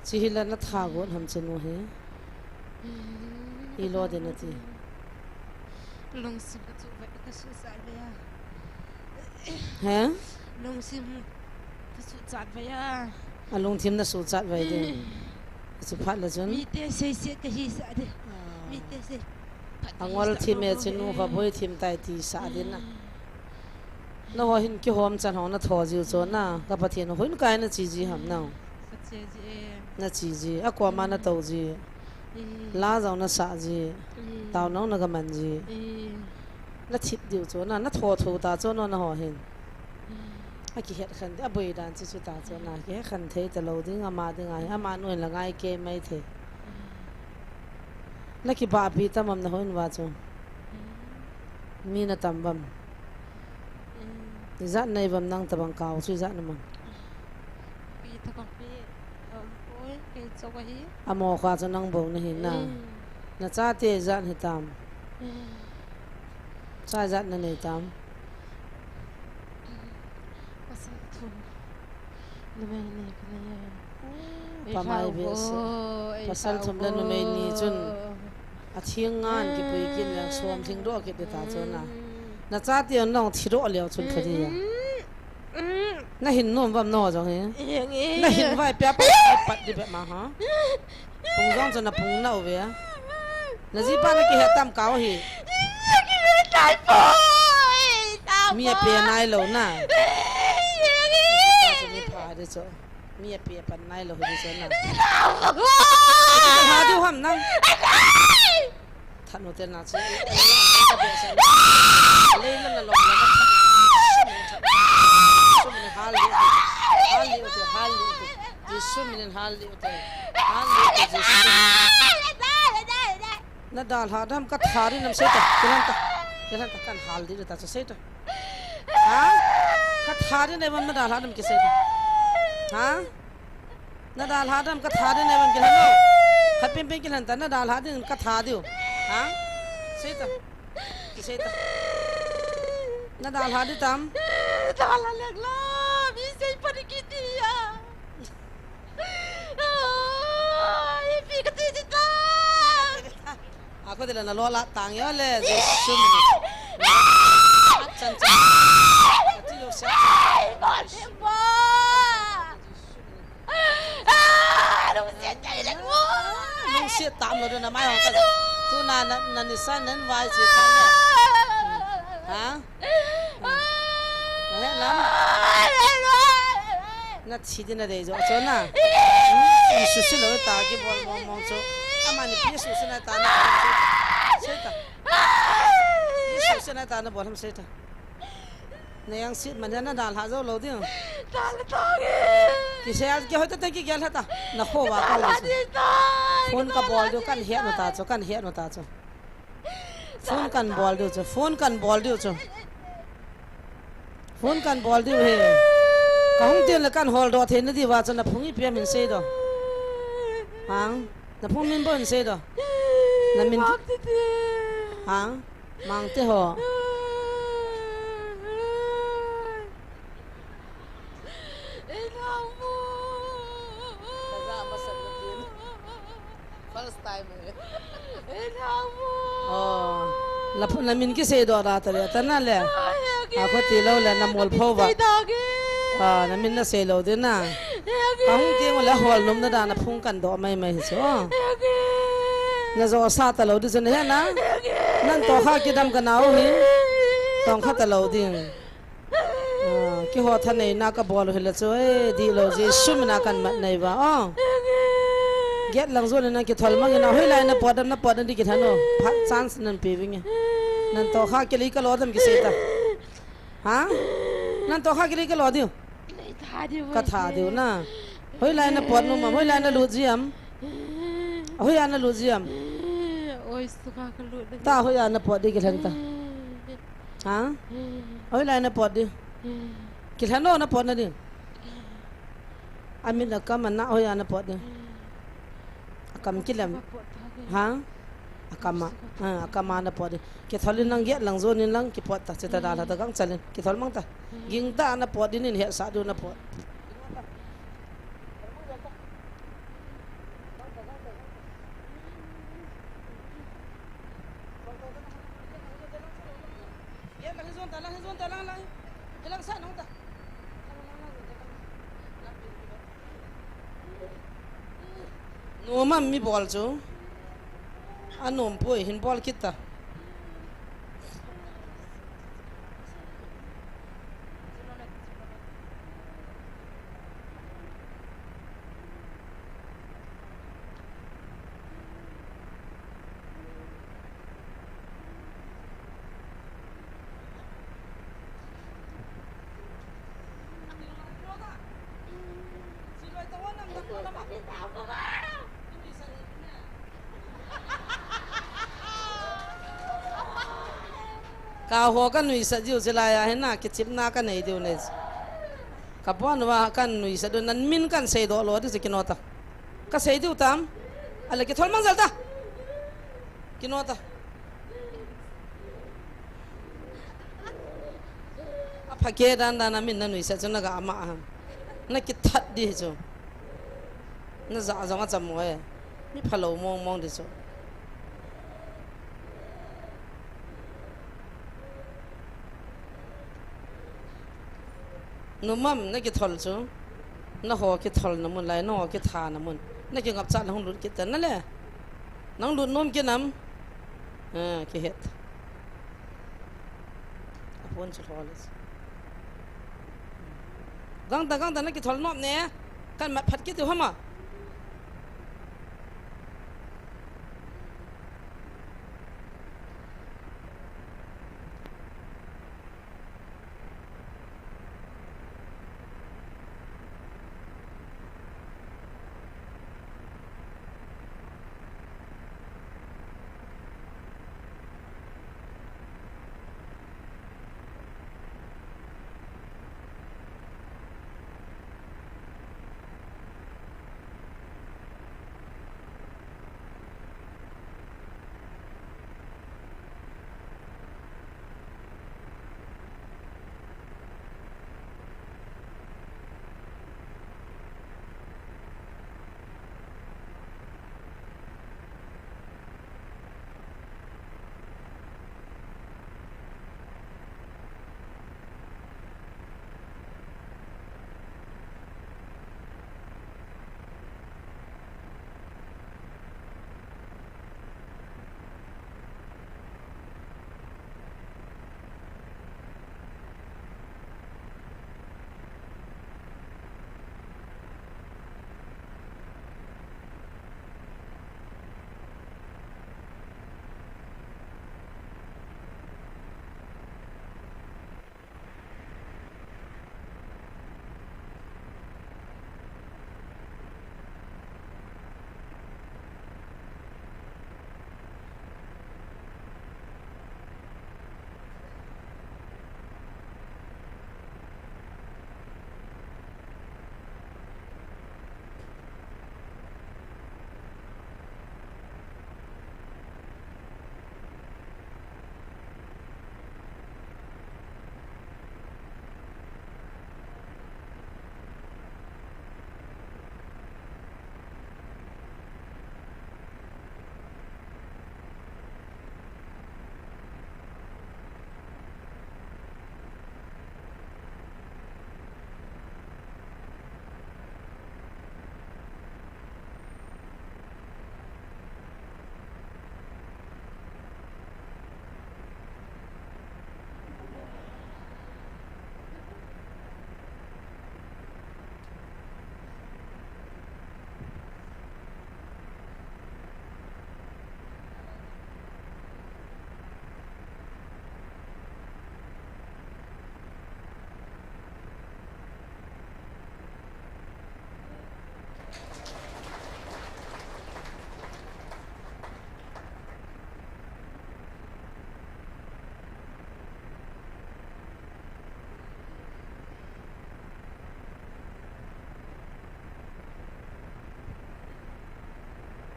Speaker 8: chi hila na tha go ham chenu he I lo de na ti
Speaker 5: long sim ka chu vai ka su sa le ya
Speaker 8: ha
Speaker 5: long sim ka su chat vai ya
Speaker 8: alung thim na su chat vai de สุภัทละจน
Speaker 9: มีเตะเสียกะฮีสะเดมีเตะเสีย
Speaker 8: angol thi me chinu kha boi thim tai ti sa din na no ho hin ki hom chan ho na tho ji cho na ka pathian hoin kai na chi ji ham na na chi ji akwa ma na to ji la jaw na sa ji taw no na ga man ji na thit diu cho na na tho tho ta cho no na ho hin a ki het khan a boi dan chi chu ta cho na ki khan the ta lo ding ama ding ai ama no la ngai ke mai the na ki ba pi tamam na hoin wa cho mi na tambam zat nei bam nang tabang kaw chu zat na man
Speaker 9: pi ta bang pi oi ke cho wa hi
Speaker 8: amo kha cho nang bo na hin na cha te zat he tam cha zat na nei tam
Speaker 9: pasal tu le me ne ka
Speaker 8: pa mai be se pasal thum le no me ni chun a thiang ngan ki pui kin lang som thing do ki de ta cho na cha te nong thiro leo chun khadi ya na hin nom bam no jo he na hin vai pya pa pat di be ma ha pung jong chon na pung na we na ji pa na ki ha tam kaw hi
Speaker 9: ki le tai po
Speaker 8: mi pe nai lo na mi pha de cho mi pe pan nai lo hi cho na ha du ham nang thanu te na chi le na na lo na sumin hal di sumin hal di na dal ha dam ka thari nam se ta kelan ta kan hal di ta se ta ha ka thari ne bam na dal ha dam ke se ta ha na dal ha dam ka thari ne bam ke no khat pem pem kelan ta na dal ha din ka tha diu ha se ta ke se ta na dal ha di tam
Speaker 9: dal ha lag la mi se pa ni ki ti ya ai pi ka ti ta
Speaker 8: ako dila na lola tang yo le sum chan ati lo sa
Speaker 9: ba đâu sẽ chạy lên mua
Speaker 8: nung sia tam lo na mai ho ka tu na ni san nan vai chi khan na ha he lam na chi din na de jo cho na ni su si lo ta ki bol mong mong cho ama ni pi su si na ta na se ta ni su si na ta na bol ham se ta ne yang sit man na dal ha zo lo ding
Speaker 9: dal ta ge
Speaker 8: ki se al ki hoita te ki gel hata na kho wa ka la phone ka bol do kan he no ta cho phone kan bol do cho phone kan bol do he ka hung te la kan hol do the na di wa cho na phungi pe min se do hang na phung min bon se do na min hang mang te ho la min ki se do ra ta le ta na le a ko ti lo le na mol pho wa na min na se lo de na ka hung te la hol nom na da na phung kan do mai mai so na zo sa ta lo de zen he na nan to kha ki dam ka nau hi tong kha ta lo ding ki ho tha nei na ka bol hela cho e di lo je sum na kan mat nei ba get lang zo na ki thol ma na hoi lai na podam na podan di ki thano phat chance nan pe wing nan to kha ke li ka lo dam ki se ta ha nan to kha ke li ka lo diu ka tha diu na hoi lai na pod nu ma hoi lai na lu ji am hoi an na lu ji am
Speaker 9: oi su ka ka lu
Speaker 8: ta hoi an na pod di ki than ta ha hoi lai na pod di ki thano na pod na di amin na kam na hoi an na pod di kam kilam ha akama na pod ke tholin nang ge lang zon lang ki pot ta cheta da ta gang chalin ki thol mang ta ging ta na pod din he sa du na pod ye lang zon ta lang lang sa nong ta นูมันมีบอลจูอันนุ่มป่วยเห็นบอลคิดตากาวหัวกันหนุ่ยสัจจิวเจลายเห็นหน้าคิดจิบหน้ากันไหนเดียวเนี่ยกับว่าว่ากันหนุ่ยสัจจิวนั้นมินกันเสียดอกหลอดที่จะกินอตาก็เสียดิวตามอะไรกินทอลมังซัลตากินอตาพักเกดันดานามินนั่นหนุ่ยสัจจิวนักอามาฮันนักคิดทัดดีจูนักจะอาจจะจำไว้มีพะโลมองดิจูนุ่มมั่มนักกิทอลจูนักหัวกิทอลน้ำมันไหลน้องกิทาน้ำมันนักกินกับจัดห้องหลุดกิตันนั่นแหละน้องหลุดนุ่มกินน้ำกิเห็ดอภวนสุดท้ายเลยกังแต่นักกิทอลนอบเนี่ยกันมาผัดกิตัวห้ามา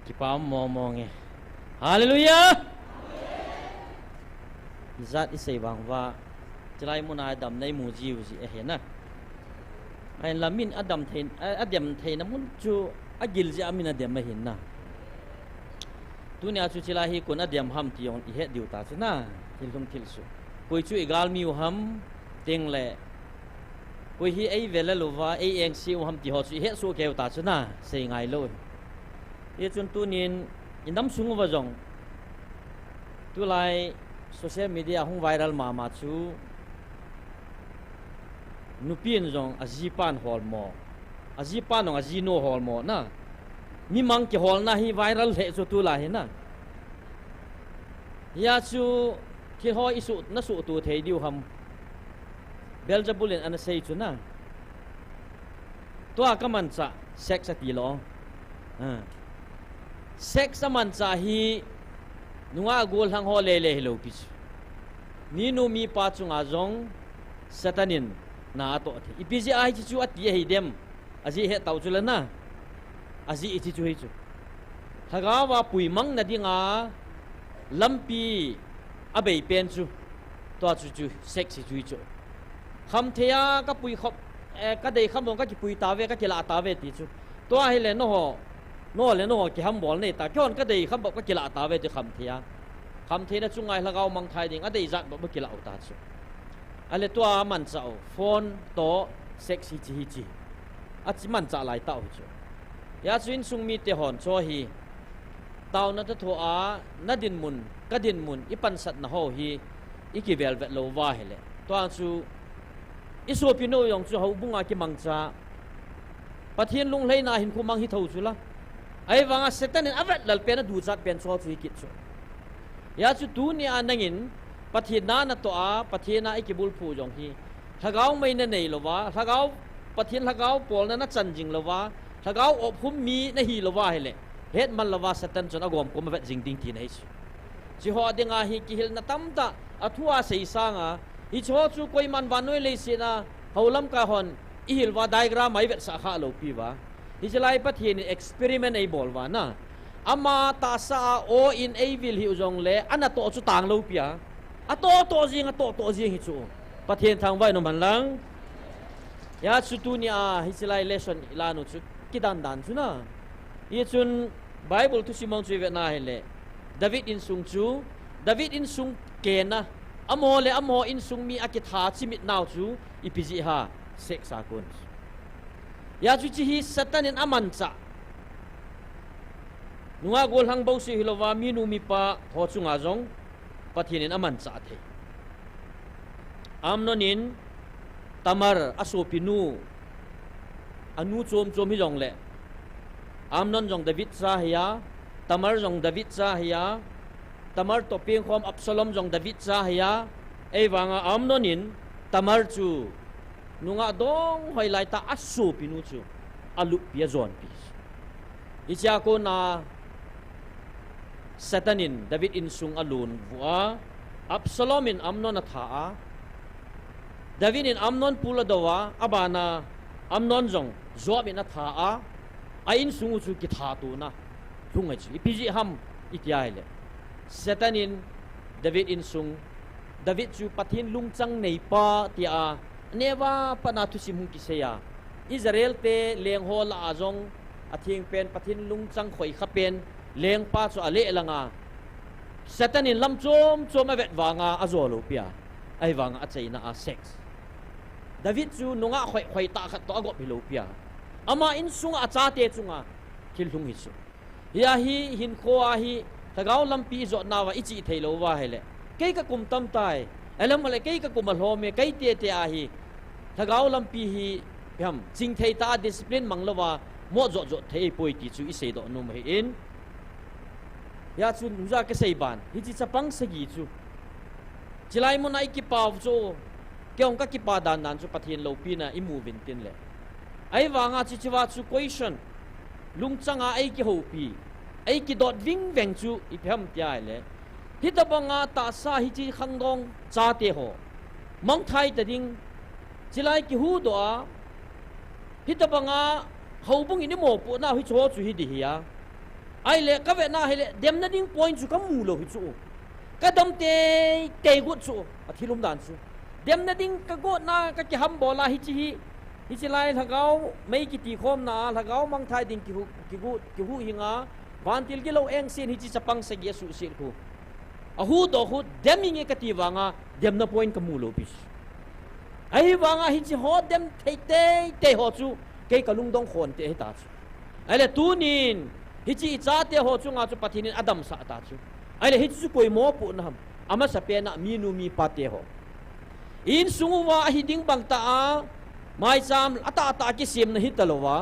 Speaker 7: Kita ngomongnya, Haleluya. Zat isai bangwa, celai muna Adam nai muji uji ehena. Ain lamin Adam thay namun cu agil ji amin Adam mahina. Dunia cu celahi kun Adam ham tiong ihet diuta cina, tilum tilsu. Koi cu igal miu ham tengle. Koi hi ai vela lova ai eng siu ham ti ho cu ihet su keu ta cina, sei ngai lo. ye chun tu nin indam sungu wa jong tu lai social media hung viral ma chu nupin jong ajipan hol mo ajipan ong ajino hol mo na mi mang ki hol na hi viral he chu tu la he na ya chu ki ho isu na su tu thei diu ham Beelzebulin ana sei chu na to ka man cha sex ati lo sex man cha hi nunga gol hang ho le hello pi ni nu mi pa chunga jong satanin na to the ipiji ai chi chu ati he dem aji he tau chu la na aji ichi chu he chu thaga wa pui mang na dinga lampi abei pen chu to chu sex chu chu kham thea ka pui khop ka dei kham dong ka ki pui ta ve ka ki la ta ve ti chu to a hele no ho ki ham bol nei ta kyon ka dei kham ba ka ki la ta ve ti kham thea na chungai lagaw mang thai ding a dei zat ba ki la ta chu ale to a man chao phone to sexy chi a chi man cha lai ta chu ya chuin sung mi te hon cho hi taw na ta tho a na din mun ka din mun ipan sat na ho hi ikivel vet lo wa hele to a chu iso pino yong chu ho bunga ki mangcha pathian lung leina hin khu mang hi tho chu la ai wanga setanin avat lal pen du chat pen cho chu ki chu ya chu tu ni anangin pathian na to a pathian na ikibul phu jong hi thagau mai na nei lowa thagau pathian thagau pol na chan jing lowa thagau op hum mi na hi lowa hele het man lowa setan chon agom ko ma vet jing ding ti nei chi ho dinga hi ki hil na tamta athua sei sanga i cho chu koi man vanoi le sina holam ka hon i hil wa diagram mai vet sa kha lo pi wa hi jalai pathian experiment ei bol wa na ama ta sa o in ei vil hi ujong le ana to chu tang lo pia a to jing hi chu pathian thang vai no man lang ya chu tu ni a hi jalai lesson ilanu chu kidan dan chu na ye chun bible tu simong chu vet na hele david in sung chu david in sung ke na amo in sung mi akitha chimit naw chu ipiji ha sex akun ya chu chi hi satanin aman cha nunga gol hang bau si hilowa minu mi pa ho chunga jong pathinin aman cha the amnonin tamar asopinu anu chom hi jong le amnon jong david cha hiya tamar jong david cha hiya tamar to ping khom absalom jong david cha hiya ei wanga amnonin tamar chu nunga dong hoi lai ta asu pinu chu alu pia zon pi icha ko na satanin david in sung alun wa absalomin amnon atha david in amnon pula dawa abana amnon jong zob in atha a in sung chu ki tha tu na thunga chi ipiji ham itiaile satanin david in sung david chu pathin lungchang nei pa tia newa panathu simhung kiseya israel te leng hol azong athing pen pathin lungchang khoi khapen leng pa chu ale langa satanin lam chom avet wanga azolo pia ai wanga achaina a sex david chu nunga khoi ta khat to ago bilo pia ama in sunga acha te chunga khilhung hi chu ya hi hin kho a hi tagaw lampi zo nawa ichi theilo wa hele kei ka kum tam tai alam male kei ka kum hlome kei te a hi tagaw lampi hi yam jing thei ta discipline manglawa mo zo thei poi ti chu isei do nu mai in ya chu nuza ke sei ban hi chi chapang sagi chu chilai mo nai ki paw chu kyong ka ki pa dan nan chu pathin lo pi na imu vin tin le ai wanga chi chiwa chu question lungchanga ai ki ho pi ai ki dot wing veng chu i pham tia le hitabanga ta sa hi chi khangdong cha te ho mang thai ta ding chilai ki hu do a hitabanga hobung ini mo pu na hi cho chu hi di hiya ai le ka ve na hele dem na ding point chu ka mu lo hi chu ka dam te gut chu a thilum dan chu dem na ding ka go na ka ki ham bola hi chi lai thagau mai ki ti khom na thagau mang thai ding ki hu hinga vantil ki lo eng sin hi chi chapang sa gi su sil ku a hu do hu deming e ka ti wanga dem na point ka mu lo bis ai wanga hi chi ho dem te ho chu ke ka lung dong khon te ta chu ai le tu nin hi chi cha te ho chunga chu pathinin adam sa ta chu ai le hi chu koi mo pu na ham ama sa pe na mi nu mi pa te ho in sunguwa hi ding bang ta a mai cham ata ki sim na hi talowa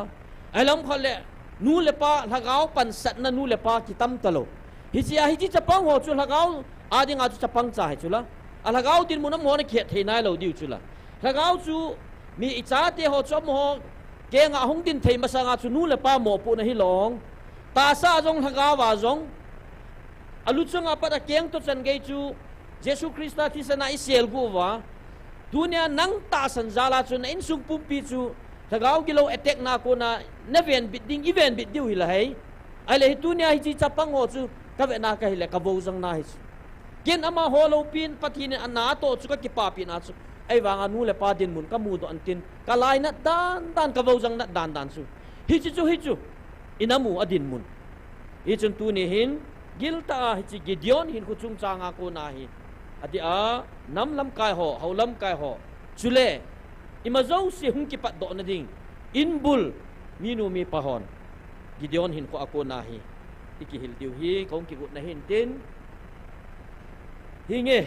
Speaker 7: ai lam khale nu le pa lagao pan sat na nu le pa ki tam talo hi chi chapang ho chu lagao ading a chu chapang cha hai chu la alagao din mo na mo na khet thei nai lo diu chu la lagao chu mi cha te ho chom ho ke nga hong din thei ma sa nga chu nu le pa mo pu na hi long ta sa jong lagao wa jong alu chunga pa da keng to chan gei chu jesu krista thi sana isel gu wa dunia nang ta san zala chu na in sung pum pi chu lagao gilo attack na ko na neven bit ding event bit diu hi la hei ai le dunia hi chi chapang ho chu ka ve na ka hi le ka vo jang na hi ken ama holo pin pathin ana to chu ka ki pa pin a chu ai wanga nu le pa din mun ka mu do antin ka lai na dan ka vo jang na dan chu hi chu inamu adin mun hi chun tu ni hin gilta hi chi gideon hin ku chung changa ko na hi ati a nam lam kai ho haulam kai ho chule imazo si hung ki pat do na ding inbul minu mi pahon gideon hin ko ako na hi ikihil diu hi kong ki gut na hin tin hinge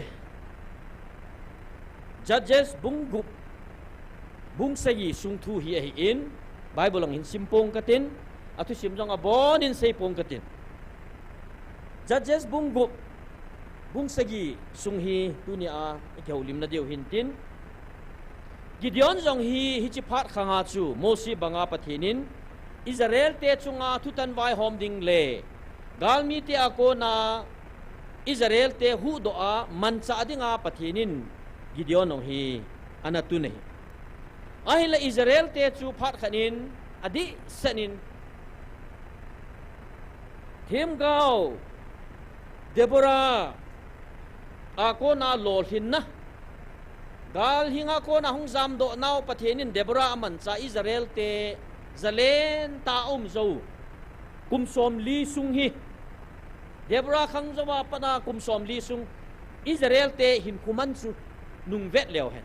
Speaker 7: judges bungup bung sayi sung thu hi in bible ang hin simpong katin atu simjong abon in sei pong katin judges bungup bung sagi sung hi dunia ikau lim na diu hintin gideon jong hi chi phat khanga chu mosi banga pathinin israel te chunga thutan vai hom ding le galmi te akona israel te hu do a mancha dinga pathinin gideon ong hi anatu nei ahila israel te chu phat khanin adi sanin thim gao deborah ako na lol hin na gal hinga ko na hung zam do naw pathenin deborah aman cha israel te zalen ta zo kum som li sung hi deborah khang zawa pada kum som li sung israel te hin kuman chu nung vet leo hen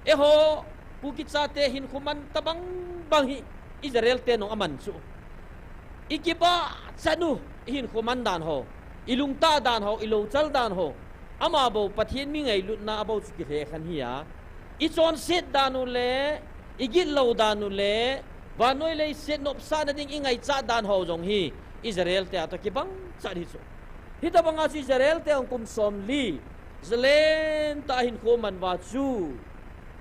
Speaker 7: e ho pukitsa te hin kuman tabang bang hi israel te no aman chu ikiba chanu hin kuman dan ho ilung ta dan ho ilo chal dan ho ama bo pathin mi ngai lut na abo chu ki the khan hi ya I chon set danu le igil lo danu le vanoi le set nop sa na ding ingai cha dan ho jong hi Israel te ata ki bang cha hi chu hita banga si Israel te ang kum som li zelen ta hin ko man wa chu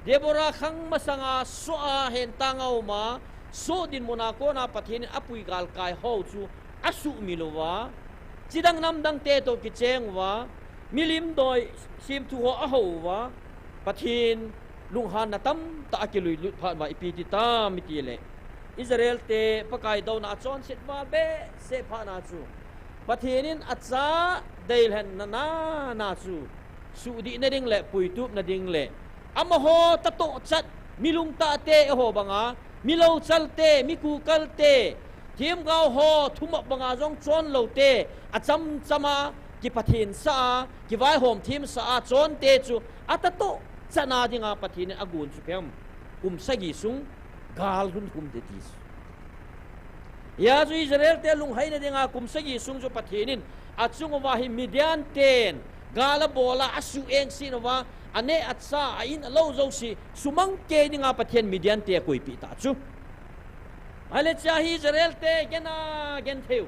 Speaker 7: Deborah khang masanga so a hen tangau ma so din mona ko na pathin apui gal kai ho chu asu milowa chidang nam dang te to ki cheng wa milim doi sim tu ho a ho wa pathin lunghan na tam ta akilui lut pha ma ipiti ta mitile Israel te pakai do na chon sit wa be se pha na chu pathinin acha deil han na chu su di na ding le puitup na ding le ama ho ta to chat milung ta te ho banga milo chal te miku kal te thiam gao ho thuma banga jong chon lo te acham chama ki pathin sa ki vai hom thim sa chon te chu atato chana dinga pathin agun chu pem sagi sung gal hun kum te tis ya ju Israel te lung hai na dinga sagi sung chu pathinin achung wa hi Midian ten gala bola asu eng sinwa ane atsa ain lo zo si sumang ke dinga pathin Midian te koi pi ta chu ale cha hi Israel te gen theu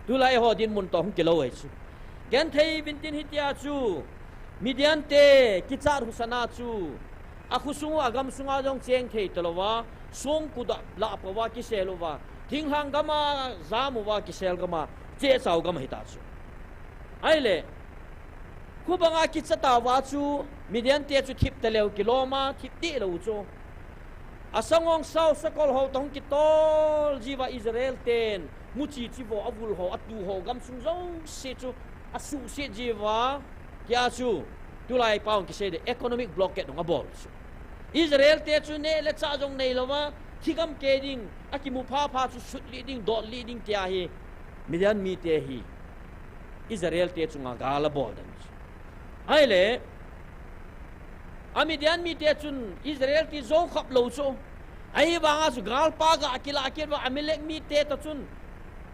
Speaker 7: tulai ho din mun to hung kilo ai chu gen thei bintin hitia chu Midian te kichar husana chu akhusungu agam sunga jong cheng thei tolowa song kuda la pawa ki selowa thinghang gama zamu wa ki sel gama che chau gama hita chu aile khubanga kichata wa chu Midian te chu thip teleu kiloma thip ti lo chu asangong sau sakol ho tong ki tol jiwa Israel ten muchi chivo avul ho atu ho gam sung zo se chu asu se jiwa kya chu tulai paung ki se de economic blockade ng abol Israel te chu ne le cha jong nei lova thigam ke ding akimu pha chu sut leading dot leading tia hi Midian mi te hi Israel te chu nga gala bol dan aile Amidian mi te chun Israel ti zo khap lo chu ai wanga chu gal pa ga akila akil wa amelek mi te to chun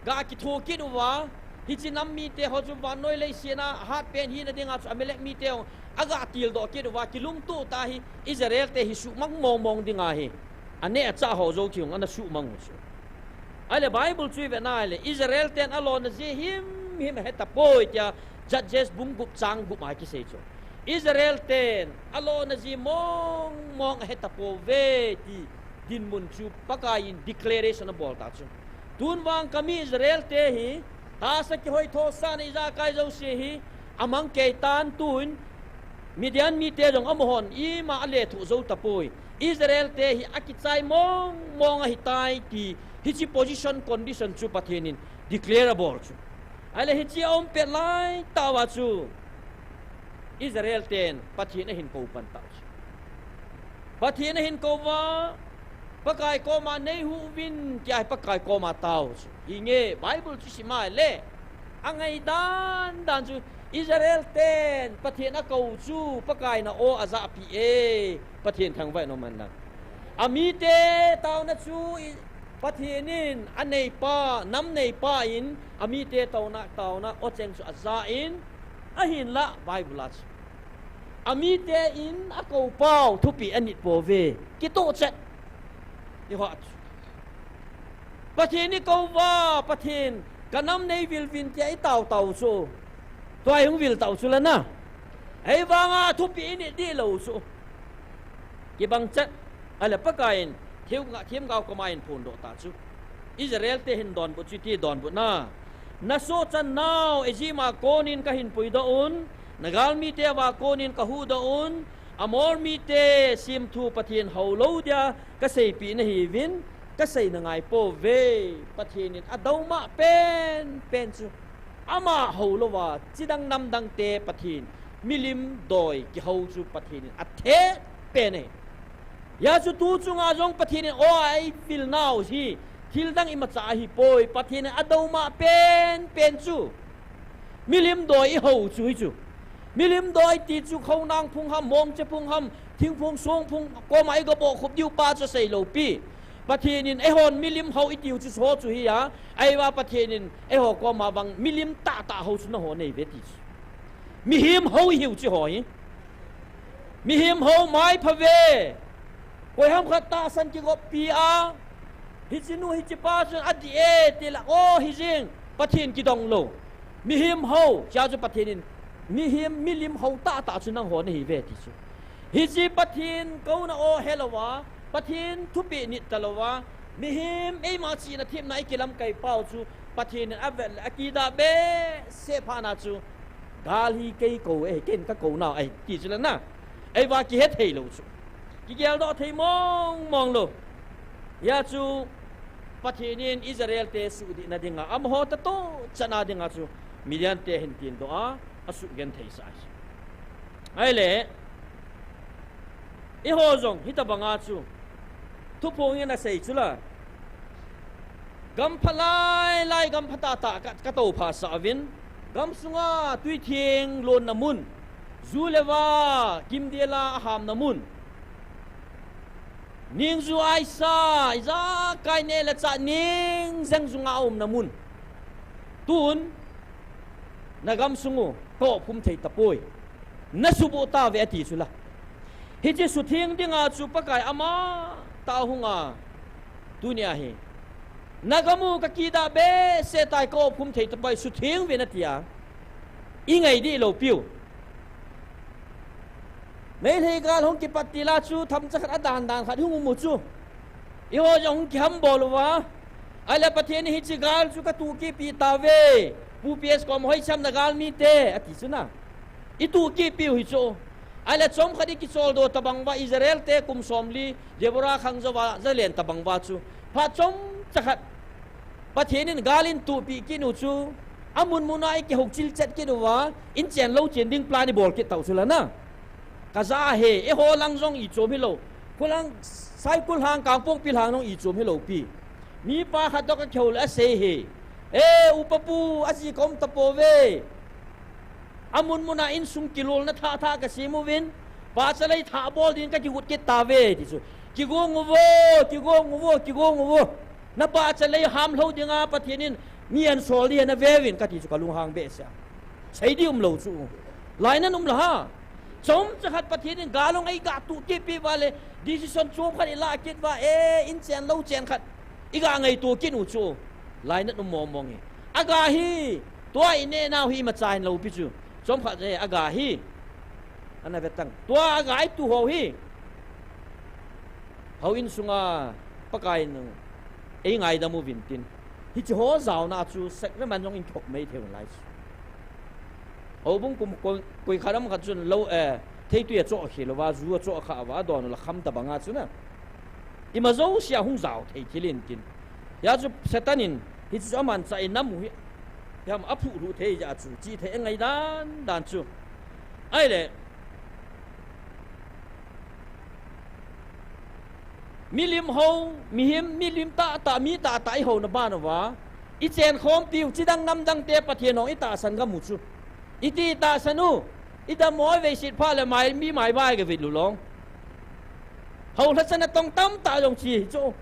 Speaker 7: ga ki thu ki duwa hi chinam mi te ho chu van noi le siana hat pen hi na dinga chu amele mi te aga til do ki duwa ki lung tu ta hi Israel te hi su mang mong mong dinga hi ane cha ho zo ki ngana su mang chu ale Bible chu ve na le Israel ten alon na je him heta poi tia judges bung gup chang gup ma ki sei chu Israel ten alon na ji mong heta po ve ti din mun chu pakain declaration bol ta chu tun wang kami Israel te hi ta sa ki hoi tho sa ni za kai zo se hi amang ke tan tun Midian mi te jong amohon i ma ale thu zo ta poi Israel te hi akichai mong hi tai ti hi chi position condition chu pathenin declarable chu ale hi chi om pe lai tawa chu Israel ten pathin hin ko pan ta pathin hin ko wa pakai ko ma nei hu win kya pakai ko ma tau hi nge Bible chu si mai le angai dan chu Israel ten pathin a ko chu pakai na o aza pi e pathin thang vai no man na ami te tau na chu pathinin anei pa nam nei pa in ami te tau na o cheng chu aza in a hin la Bible ami te in a ko pau thupi anit po ve ki to chet ni ho pathin ni ko wa pathin kanam nei vil vin te tau so toy hung vil tau chu la na ei wanga thupi ni di lo so ki bang chet ala pakain thiam gao kamain phun do ta chu Israel te hin don bu chi ti don bu na so chan naw ejima konin ka hin pui do un nagal mi te wa konin ka hu do un amor mi te sim thu pathin ho lo dia ka sei pi na hi vin ka sei na ngai po ve pathin adau ma pen chu ama ho lo wa chidang nam dang te pathin milim doi ki ho chu pathin athe pen ne ya chu tu chu nga jong pathin o ai fil now hi thil dang ima cha hi poi pathin adau ma pen chu milim doi ho chu milim doi ti chu khâu nang phung ham mom che phung ham thing phung song phung ko mai go bo khup diu pa cho sei lo pi pathinin e hon milim ho itiu chu so chu hi ya ai wa pathinin e ho ko ma bang milim ta ho chu na ho nei ve ti mi him ho hiu chu ho hi mi him ho mai phave koi ham khat ta san ki go pi a hi chinu hi chi pa chu adi e ti la o hi jing pathin ki dong lo mi him ho cha chu pathinin milim ho ta chu nang ho nei ve ti chu hi chi pathin ko na o helowa pathin thupi ni talowa mihim e ma chi na thim nai kilam kai pau chu pathin avel akida be se phana chu gal hi kai ko e ken ka ko na ai ti chu la na ai wa ki het hei lo chu ki gel do thei mong lo ya chu pathinin Israel te su di na dinga am ho ta to chana dinga chu Midian te hin tin do a asu gen thei sa ai le i ho zong hita banga chu thu pong na sei chu la gam phalai lai gam phata ta ka to pha sa vin gam sunga tui thieng lon na mun zulewa kim dela ham na mun ning zu ai sa iza kai ne la cha ning zang zunga om na mun tun na gam sungu ko phum thei tapoi na subu ta ve ti chu la hi chi su thieng dinga chu pakai ama ta hunga dunia hi nagamu ka kida be se tai ko phum thei tapai su thieng ve na tia i ngai di lo piu mấy thầy gal hong ki patti la chu tham cha khat dan khat hung mu chu i ho jong ki ham bol wa ala pathian hi chi gal chu ka tu ki pi ta ve pu ps kom hoi cham na gal mi te ati chu na i tu ki pi hi chu ala chom khadi ki chol do tabang wa Israel te kum somli Deborah khang zawa zalen tabang wa chu pha chom cha khat pathian galin tu pi ki nu chu amun munai ki hok chil chat ki do wa in chen lo chen ding plan ni bol ki tau chu la na kaza he e ho lang zong i chom hi lo kulang sai kul hang kang pong pil hang nong i chom hi lo pi mi pa khat ka khol a se he e upapu asi kom tapo ve amun muna in sung kilol na tha ka simu win pa chalai tha bol din ka ki hut ki ta ve ti chu ki go ngowo na pa chalai ham lo dinga pathianin mian sol đi na vevin ka ti chu kalung hang be sia sei di lo chu lai nan la ha chom chahat pathin galong ai ga tu ki pi wale decision chom khat ila kit wa in chen lo chen khat iga ngai tu kin u chu lai nan mom mong e aga hi tua ine nào hi mà chạy lâu pi chu chom khat je aga hi ana vetang tua aga ai tu ho hi hau in sunga pakai nu ei ngai da mu vin tin hi chu ho zau na chu sek ve man jong in thok mei theu lai hau bung kum koi kharam khat chun lo thei tu ya cho khelo wa zu cho kha wa don la kham ta banga chu na ima zo sia hung zau thei thilin tin ya chu setanin hi chu man sai nam hu yam apu ru thei ja chu chi thei ngai dan chu ai le milim ho milim ta mi ta tai ho na ba na wa i chen khom tiu chi dang nam dang te pathian ong i ta san ga mu chu i ti ta sanu i da moi ve sit pha le mai mi mai bai ge vit lu long ho la san tong tam ta yong chi chu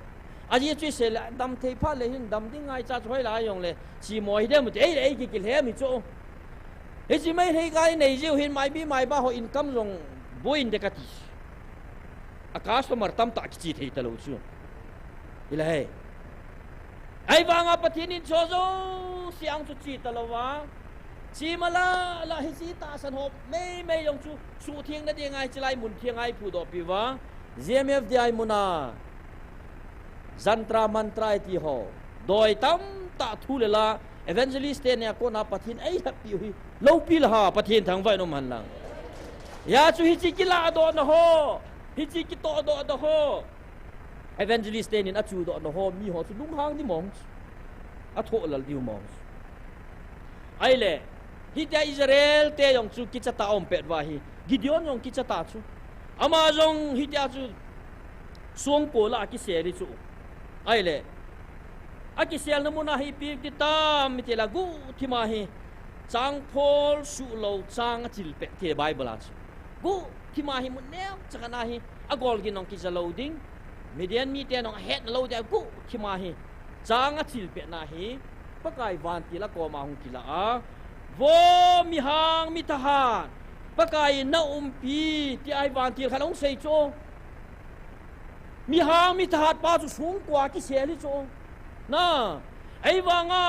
Speaker 7: a ji chi se la dam thei pha le hin dam ding ngai cha choi la yong le chi moi de mu te ei ki ki le mi chu e chi mai thei kai nei jiu hin mai bi mai ba ho income rong boin de ka ti akash to martam ta chi thei ta lo chu ila he ai wanga patinin chozo siang chu chi ta lo wa chi mala la hi chi ta san hop mei yong chu su thieng na de ngai chilai mun thieng ai phu do pi wa GMFDI muna zantra mantra ti ho doi tam ta thu le la evangelist te ne ko na pathin ai hap pi hi lo pi la ha pathin thang vai no man lang ya chu hi chi ki la do na ho hi chi ki to do ho evangelist te nin a chu do na ho mi ho chu lung hang ni mong a tho lal diu mong ai le hi ta Israel te yong chu ki cha ta om pet wa hi Gideon yong ki cha ta chu ama jong hi ta chu suang ko la ki se ri chu ai le aki sel na muna hi pi ti tam mi te la gu thi ma hi chang phol su lo chang chil pe te bible ach gu thi ma hi mun ne chakana hi agol gi nong ki za loading median mi te nong het lo da gu thi ma hi chang chil pe na hi pakai van ti la ko ma hung ki la a vo mi hang mi ta han pakai na pi ti ai van ti khalong sei cho mi hang mi ta hat pa chu sung kwa ki se li cho na ai wanga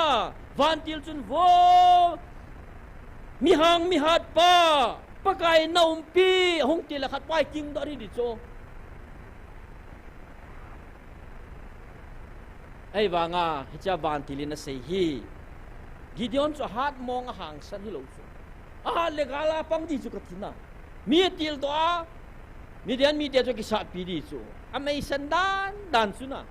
Speaker 7: van til chun vo mi hang mi hat pa pakai na pi hung ti la khat pai king do ri di cho ai wanga hi cha van tilin na sei hi Gideon cho hat mong hang san hi lo chu a le gala pang di chu ka thina mi til do a mi dian mi te cho ki sa pi di chu a mai san dan chu na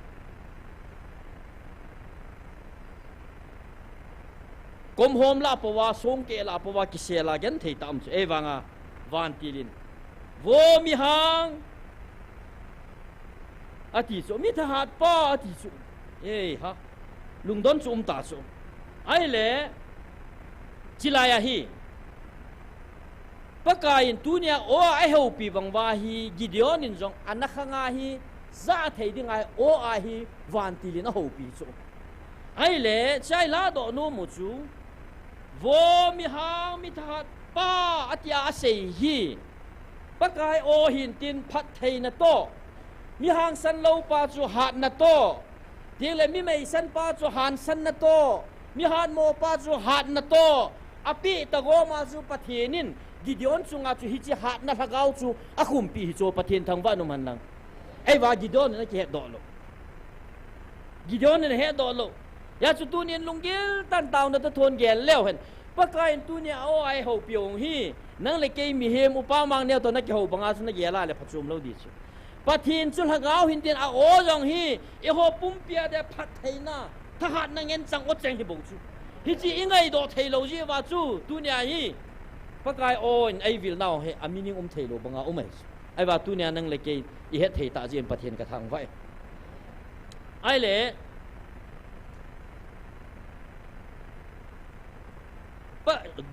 Speaker 7: kom hom la pawa song ke la pawa ki se la gen thei tam chu e wanga van tilin vo mi hang ati chu mi tha hat pa ati chu e ha lung don chu ta chu ai le chilaya hi pakain tunia o ai ho pi wangwa hi Gideon in jong anakhanga hi za thei dingai o a hi van tilin a ho pi chu ai le chai la do no mu chu vo mi hang mi that pa atia sei hi pakai o hin tin phat thei na to mi hang san lo pa chu hat na to dile mi mai san pa chu han san na to mi han mo pa chu hat na to api ta go ma chu pathinin Gideon chunga chu hi chi hat na thagau chu a khum pi hi chu pathin thangwa no man lang ai wa Gideon na ke do lo Gideon na he do lo ya chu tu nin lungil tan taw na ta thon gel leo hen pakain tu nia o ai ho piong hi nang le ke mi hem upa mang ne to na ke ho banga chu na gela le phachum lo di chu pathin chu hagau hin tin a o jong hi e ho pum pia de phat theina tha hat na ngen chang o cheng hi bo chu hi chi ingai do thei lo ji wa chu tu nia hi pakai o in ai vil now he a meaning thei lo banga umai ai wa tu nia nang le ke i het thei ta jin pathin ka thang vai ai le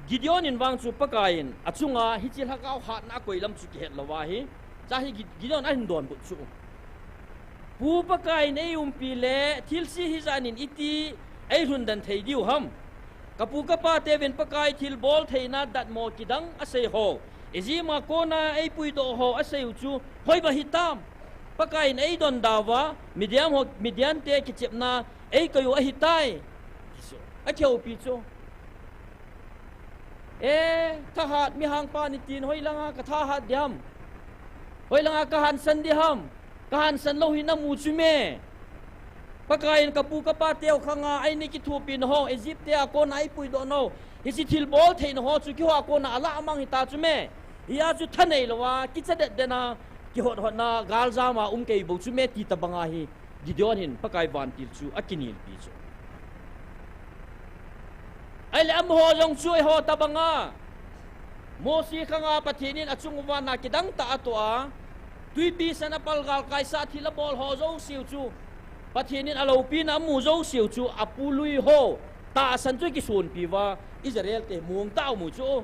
Speaker 7: Gideon in wang chu pakain achunga hi chil hakau hat na koi lam chu ki het lawa hi cha hi Gideon a hin don bu chu pu pakai nei pi le thil si hi zanin iti ai hun dan thei diu ham kapu kapa teven pakai thil bol theina dat mo kidang ase ho ezima kona ai pui do ho ase uchu hoi ba hitam pakai ai don dawa median te ki chepna ai kayo a hitai a kheu pi chu tha hat mi hang pa ni tin hoi langa ka tha hat diam hoi langa ka han san di ham ka han san lo hi na mu chu me pakain kapu kapa teo khanga ai ni ki thu pin ho Egypt te ko nai pui do no hi si thil bol thein ho chu ki ho ko na ala amang hi ta chu me ya chu thanei lowa ki cha de na ki hot na gal zama kei bo chu me ti ta banga hi gideon hin pakai van til chu akinil pi chu ai le am ho jong chu ho ta banga mo si khanga pathinin achung wa na kidang ta atwa tui pi sana pal gal kai sa thila bol ho zo siu chu pathinin alo pi na mu zo siu chu apului ho ta san chu ki sun pi wa Israel te muang tao mu chu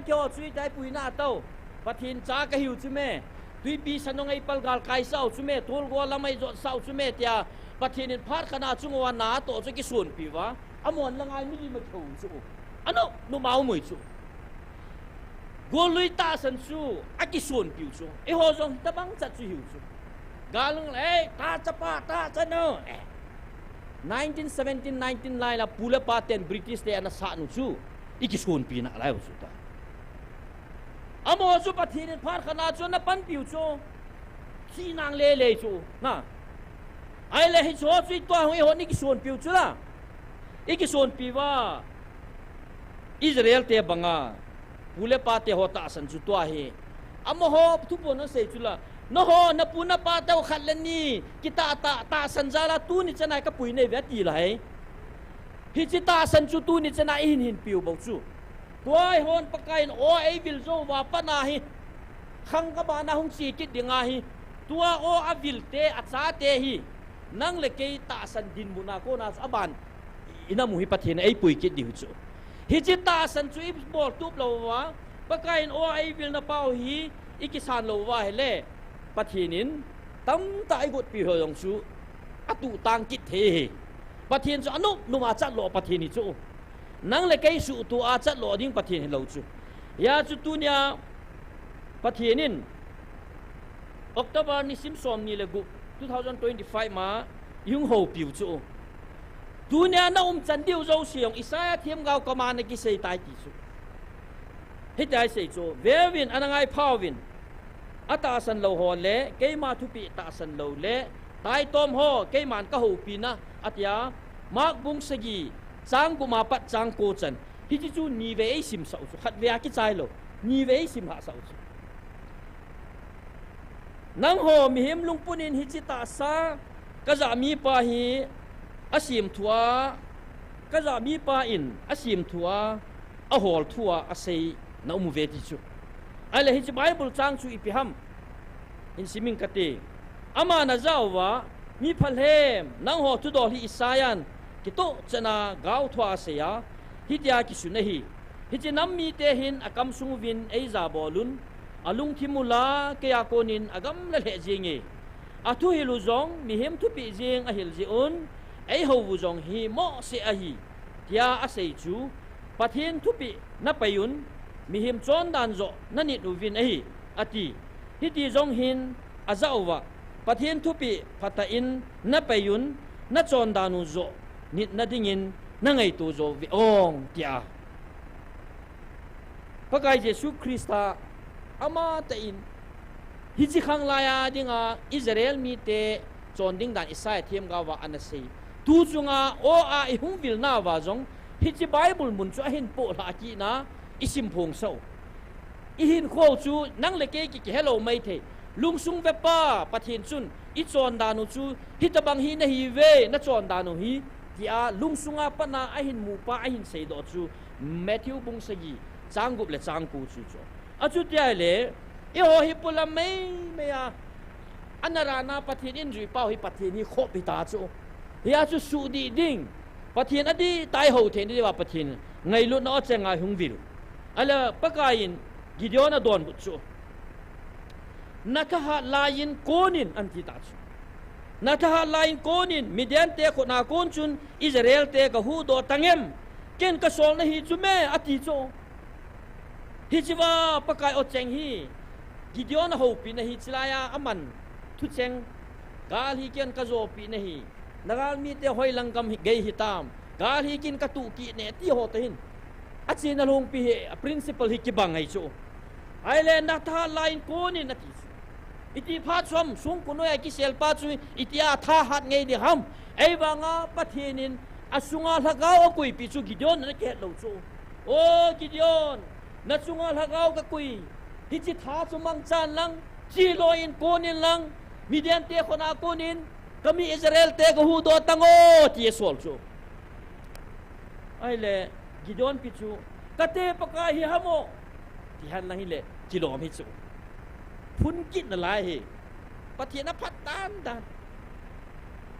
Speaker 7: kyo chui dai pui na tao pathin cha ka hiu chu me tui pi sanong ai pal gal kai sau chu me thol go lamai zo sau chu me tia pathinin phar khana chu wa na to chu ki sun pi wa amon langai mi ma thau chu ano no mau mu chu go lui ta san chu aki sun pi chu e ho jong ta bang cha chu hiu chu galung ta chapa ta chano 1917 lai la pula paten British te ana sa nu chu iki sun pi na lai chu ta amo chu pathin phar khana chu na pan piu chu khi nang le chu na ai le hi chu chu to hoi ho ni ki sun piu chu la iki sun pi wa Israel te banga pula pate ho ta san chu to hi amo ho thu po na se chu la no ho na puna pa taw khalani kita ta sanjala tu ni chana ka pui nei veti lai hi chi ta san chu tu ni chana hin piu bo chu toy hon pakain o ai vil zo wa pana hi khang ka ba na hung chi ki dinga hi tua o avil te acha te hi nang le ke ta san din muna ko na aban ina mu hi pathin ai pui ki diu chu hi chi ta san chu i bol tup lo wa pakain o ai vil na pau hi ikisan lo wa hele pathinin tam tai got pi ho yong chu atu tang kit the pathin chu anu numa chat lo pathini chu nang le kai su tu a chat lo ding pathin lo chu ya chu tu nya pathinin October ni sim som ni le gu 2025 ma yung ho piu chu tu nya na chan diu zo siong Isaiah thiam gao command ki sei tai ti chu hit dai sei chu verwin anangai phawin ata san lo ho le ke ma thu pi ta san lo le tai tom ho ke man ka ho pi na atia mak bung sagi chang gu ma pat chang ko chan hi chi chu ni ve sim sau chu khat ve ki chai lo ni ve sim ha sau chu nang ho mi him lung punin hi chi ta sa ka za mi pa hi asim thua ka za mi pa in asim thua a hol thua a sei na mu ve ti chu ai le hi Bible chang chu ipiham in siming kate ama na zawa mi phalhem nang ho tu do hi isayan kito chana gau thwa se ya hi tia ki sunahi hi chi nam mi te hin akam sung win ei za bolun alung thimula ke ya konin agam la le jingi athu hi lu zong mi hem thu pi jing a hil ji un ei ho bu zong hi mo se a hi tia a sei chu pathin thu pi na payun mi him chon dan zo nani nu vin ai ati hiti jong hin azawa pathin thupi phata in na payun na chon danu zo nit na dingin na ngai tu zo vi ong tia pakai Jesu Krista ama ta in hi chi khang la ya dinga Israel mi te chon ding dan Isaiah thiam ga wa anase tu chunga o a i hung vil na wa jong hi chi Bible mun chu hin po la ki na isim phong so ihin kho chu nang le ke ki hello mai the lungsung ve pa pathin chun I chon danu chu hitabang hi na hi ve na chon danu hi tia lungsunga pana ahin mu pa ahin sei do chu Matthew bung sagi changgup le changpu chu chu achu tia le e ho hi pula mai me ya anarana pathin in rui pau hi pathin hi kho pi ta chu ya chu su di ding pathin adi tai ho the ni wa pathin ngai lu no chenga hung vil ala pakain Gideon don bu chu nakaha lain konin anti ta chu na tha lain konin Midian te ko na kon chun Israel te ka hu do tangem ken ka sol na hi chume ati cho hi chiwa pakai o cheng hi Gideon ho pi na hi chilaya aman thu cheng gal hi ken ka zo pi na hi nagal mi te hoi langkam hi gei hitam gal hi kin ka tu ki ne ti ho te hin achin na long pi principle hi kibang ai cho ai le na tha lain konin ati iti pha chom sung kunoi ai ki sel pa chu itia tha hat ngei di ham ei wanga pathinin asunga lhagao kui pi chu Gideon na ke lo chu o Gideon na chunga lhagao ka kui hi chi tha chu mang chan lang chi lo in konin lang Midian te khona konin kami Israel te ka hu do tango ti sol chu ai le Gideon pi chu kate paka hi hamo ti han lang hi le kilom hi chu phun kit na lai hi pathian na phatan dan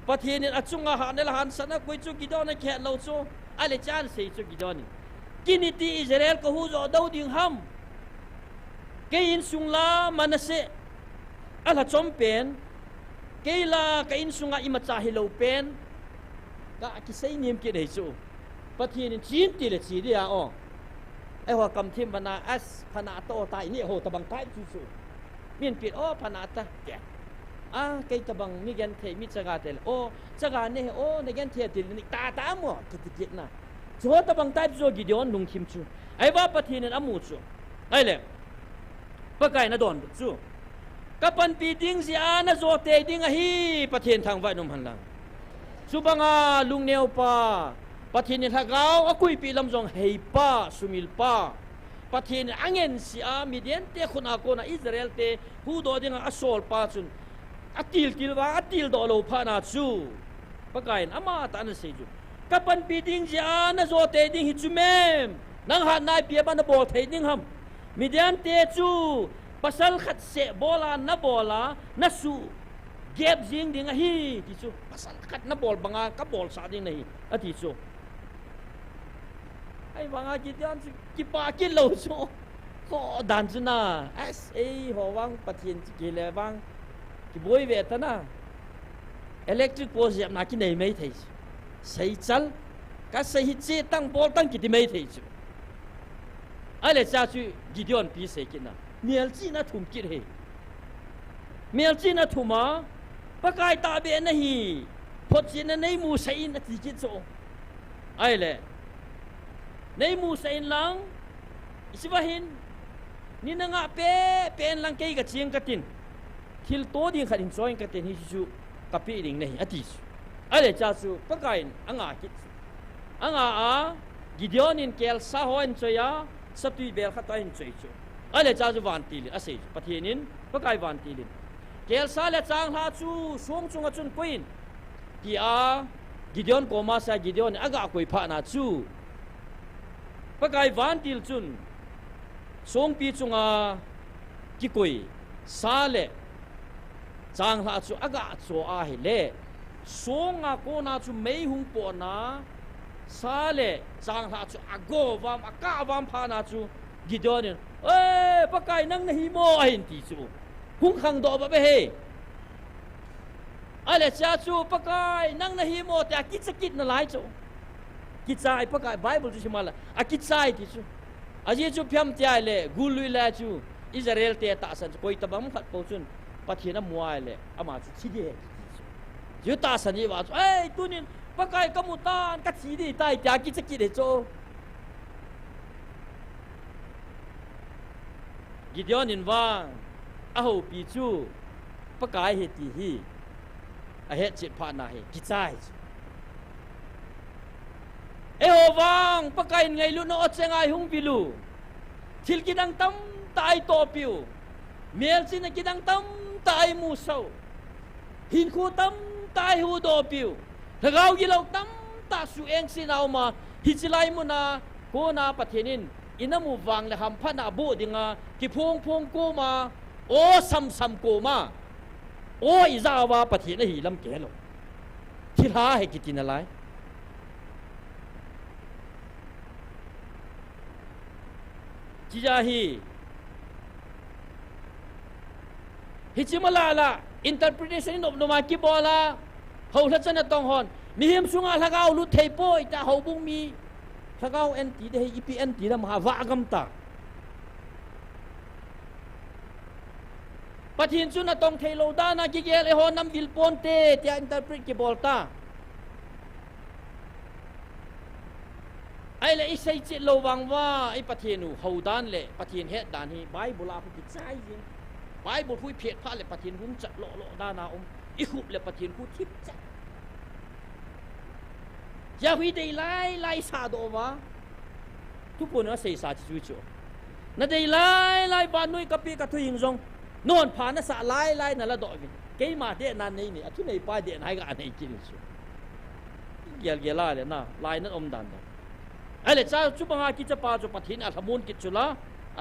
Speaker 7: pathian in achunga ha ne la han sana koi chu Gideon na khe lo chu ale chan sei chu Gideon kiniti Israel ko hu zo do ding ham kein sungla manase ala chompen keila kain sunga imacha hilo pen ka kisai nim ke dei chu pathian in chin ti le chi dia o ai ho kam thim bana as phana to tai ni ho tabang tai chu chu min pit o phana ta ke a kai tabang mi gen the mi chaga tel o chaga ne o ne gen the til ni ta ta mo kit na zo tabang tai zo Gideon nung khim chu ai ba pathian in amu chu ai le pakai na don chu kapan pi ding si ana zo te ding a hi pathian thang vai nom han lang subanga lungneu pa pathian in hagao akui pi lam jong hei pa sumil pa pathian angen si a Midian te khuna ko na Israel te hu do ding a sol pa chun atil tilwa atil do lo pha na chu pakain ama ta na se ju kapan pi ding si ana zo te ding hi chu mem nang ha nai pi ba na bo thei ding ham Midian te chu pasal khat se bola na bola na su gap jing ding a hi ti chu pasal khat na bol banga ka bol sa ding nei a ti chu ai banga Gideon ki pa ki lo chu ko dan chu na as a ho wang pathian ki le wang ki boi ve ta na electric post yam na ki nei mai thei sei chal ka sei hi che tang bol tang ki ti mai thei chu ai le cha chu Gideon pi se ki na miel chi na thum kit he miel chi na thuma pakai ta be na hi phot chi na nei mu sai na ti kit so ai le nei mu sai lang isibahin ni na nga pe pen lang kai ka chiang ka tin thil to ding kharin join ka tin hi chu kapi ding nei ati ai le cha chu pakai anga kit anga a Gideon in kel sa hoin choya satui bel khata in choi chu ale cha ju van ti a sei pathianin pakai van ti lin kel sa le chang ha chu song chunga chun queen ti a Gideon ko ma sa Gideon aga koi pha na chu pakai van til chun song pi chunga ki koi sa le chang ha chu aga cho a hi le song a ko na chu mei hung po na sa le chang ha chu ago vam aka vam pha na chu Gideon ê pakai nang na hi mo ahin ti chu hung khang do ba be he ale cha chu pakai nang na hi mo ta kit sakit na lai chu kit sai pakai Bible chu mala a kit sai ti chu a ji chu phiam tia le gului la chu Israel te ta san koi tabam phat po chun pathina muai le ama chu chi de ju ta san ni wa chu ê tunin pakai kamutan ka chi di tai ta kit sakit de chu Gideon in wang a ho pi chu pakai he ti hi a he chit pha na he ki chai e ho wang pakai ngai lu no chengai hung pilu thil ki dang tam tai to piu mel chin ki dang tam tai mu so hin khu tam tai hu do piu thagau gi lo tam ta su eng sinau ma hi chilai mu na ko na pathianin inamu wang le ham phana bu dinga ki phong phong ko ma o sam sam ko ma o izawa pathi na hi lam ke lo thila he kitina lai chi ja hi hichimalala interpretation of no ma ki bola ho la chana tong hon mi him sunga lagau lu thei po ita ho bung mi lagau en ti de ipn ti da ma wa gam ta pathin chu na tong thei lo da na ki gel e ho nam vil pon te tia interpret ki bolta ai le isai chi lo wang wa ai pathinu ho dan le pathin he dan hi bible a ki chai jing bible phui phet pha le pathin hum chat lo da na i khup le pathin ku thip chat ya hui dei lai sa do wa tu pun na sei sa chi chu na dei lai ba noi ka pi ka thu ing jong non pha na sa lai na la do vi ke ma de nan nei ni a thu nei pa de nai ga nei kin chu gel la le na lai na om dan ai le cha chu banga ki cha pa chu pathin a thamun ki chu la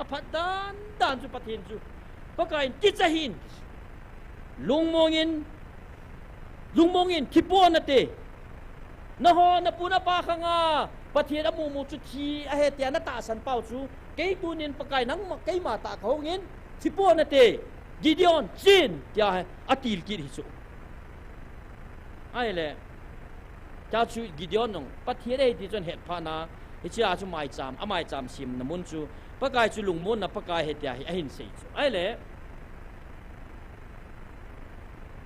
Speaker 7: a phat dan chu pathin chu pakai ki cha hin lungmongin thipo na te na ho na puna pa khanga pathin amu mu chu thi a he tia na ta san pau chu ke tunin pakai nang ke ma ta khongin thipo na te Gideon chin tia atil ki hi chu ai le cha chu Gideon nong pathin ei ti chon het pha na hi cha chu mai cham sim na mun chu pakai chu lungmon na pakai he tia hi ahin sei chu ai le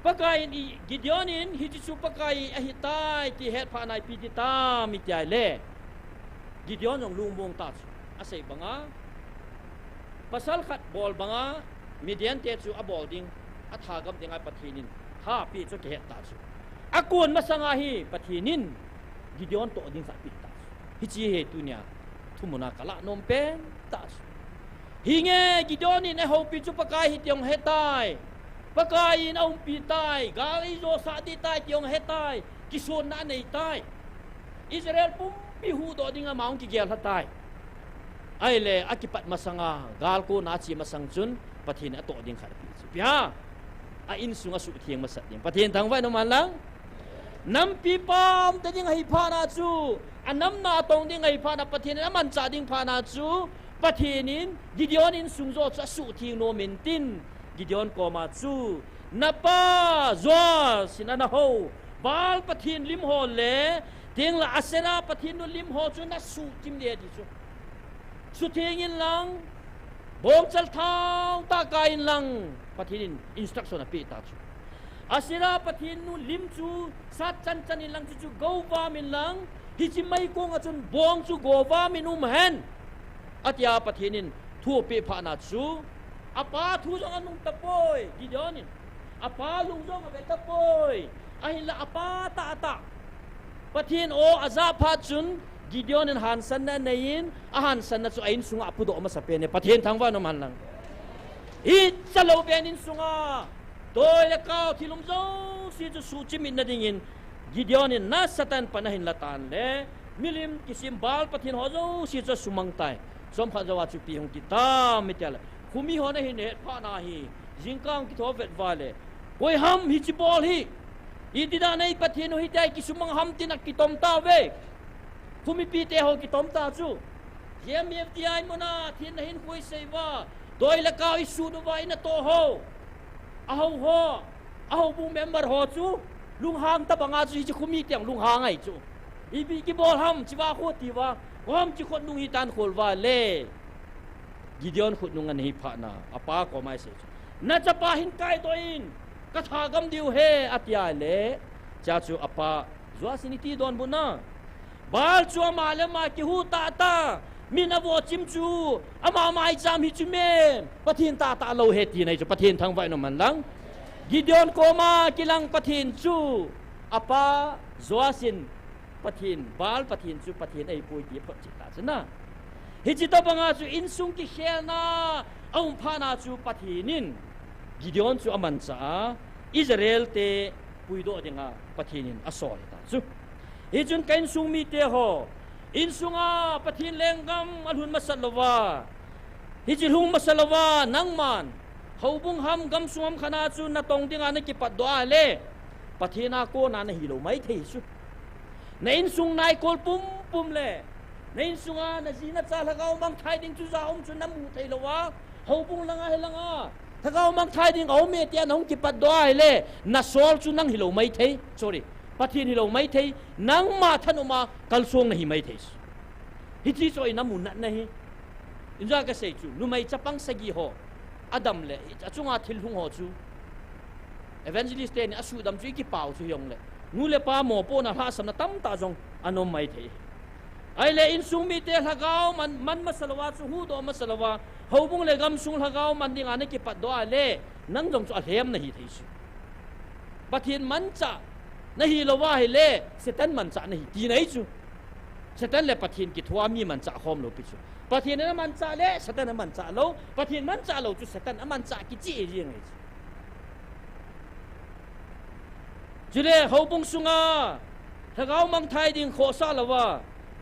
Speaker 7: pakai ni Gideonin hi chu pakai a hi tai ti het pha nai pi ti ta mi tia le Gideon nong lungmong ta chu a sei banga pasal khat bol banga Midian te chu a bol ding a tha gam dingai pathinin tha pi chu ke het ta chu akun masanga hi pathinin Gideon to ding sa pi ta hi chi he tu nya thumuna kala nom pen ta hi nge Gideonin e ho pi chu pakai hi tiong he tai pakai in ông pi tai gali zo sa di tai tiong he tai kison na nei tai Israel pum pi hu do dinga maung ki gel ha tai ai le akipat masanga gal ko na chi masang chun pathin a to ding khar pi chu pia a in sunga su thieng masat ding pathin thang vai no man lang nam pi pam te ding hai pha na chu anam na tong ding hai pha na pathin a man cha ding pha na chu pathinin Gideonin sungzo cha su thieng no min tin Gideon ko ma chu napa zo sinana ho bal pathin lim ho le ting la asera pathin no lim ho chu na su kim le di chu su thing in lang bom chal thang ta ka in lang pathin instruction a pi ta chu asera pathin no lim chu sat chan in lang chu go wa min lang hi chi mai ko nga chun bong chu go wa min hen atya pathinin thu pe pha na chu apa thu jong anung tapoy Gideonin apa lung jong ave tapoy ahila apa ta pathin o azap pha chun Gideonin hansan na nain a hansan na chu ain sunga apudo ma sa pe ne pathin thangwa no man lang hi chalo benin sunga toy le kaw thilum zo si chu su chimin na dingin Gideonin na satan panahin latan le milim kisim bal pathin ho zo si chu sumang tai som kha jawa chu pi hong kita mitala khumi hona hin het pha na hi jingkang ki tho vet wale koi ham hi chi bol hi idida nei pathin ho hi tai ki sumang ham tin ki tom ta ve khumi pi te ho ki tom ta chu yem ti ai mona thin hin koi sei wa doi la ka isu do wa ina to ho a ho bu member ho chu lung hang ta banga chu hi khumi tiang lung hang ai chu ibi ki bol ham chi wa kho ti wa hom chi khot lung hi tan khol wa le Gideon khut nungan hi pha na apa ko mai se na chapa hin kai to in ka tha gam diu he atya le cha chu apa zwa siniti don bu na bal chu ma le ma ki hu ta mina wo chim chu ama mai jam hi chu me pathin ta lo he ti nei chu pathin thang vai no man lang Gideon ko ma kilang pathin chu apa zwa sin pathin bal pathin chu pathin ai pui ki phat chi ta chana hijita banga chu insung ki khena ang phana chu pathinin Gideon chu aman cha Israel te puido dinga pathinin asol ta chu hijun kain sung mi te ho insunga pathin lengam alhun masalawa hijilhung masalawa nangman haubung ham gam sum khana chu na tong dinga na ki pat do ale pathina ko na na hilo mai thei chu na insung nai kol pum le nei sunga na zina cha lagaw mang thai ding chu za chu namu thei lowa hobung langa helanga ถ้าเขามังไทยดิ้งเอาเมียเตียนหงกิปัดดอยเล่นัสโซลจูนังฮิโลไม่เท sorry ปะเทียนฮิโลไม่เทนังมาท่านออกมากัลซวงนะฮิไม่เทฮิจิโซอินามุนนะฮิอินจากเสยจูนุไม่จับปังสกีโฮอดัมเล่จุงอาทิลหุงโฮจูevangelist เตนอสูดัมจูกิป่าวจูยองเล่งูเล่ป้าหมอปนอาหาสำนักตั้มตาจงอันนไม่เทไอเล่อินซุงมีเตหะกาวมันมาสลาวาจูฮูโดมาสลาวาเฮาบุงเล่กำซุงหะกาวมันดิ้งอันนี้กิปัดดอยเล่นังจงจูอัลเฮมนะฮิเทชิปะเทียนมันจะนะฮีละว่าให้เล่เสตันมันจะนะฮีตีไหนจูเสตันเล่ปะเทียนกิทัวมีมันจะหอมโลปิจูปะเทียนนั้นมันจะเล่เสตันนั้นมันจะโลปะเทียนมันจะโลจูเสตันนั้นมันจะกิจีเอเรียงไงจูเล่เฮาบุงซุงาถ้าเขามังไทยดิ้งโคซาละว่า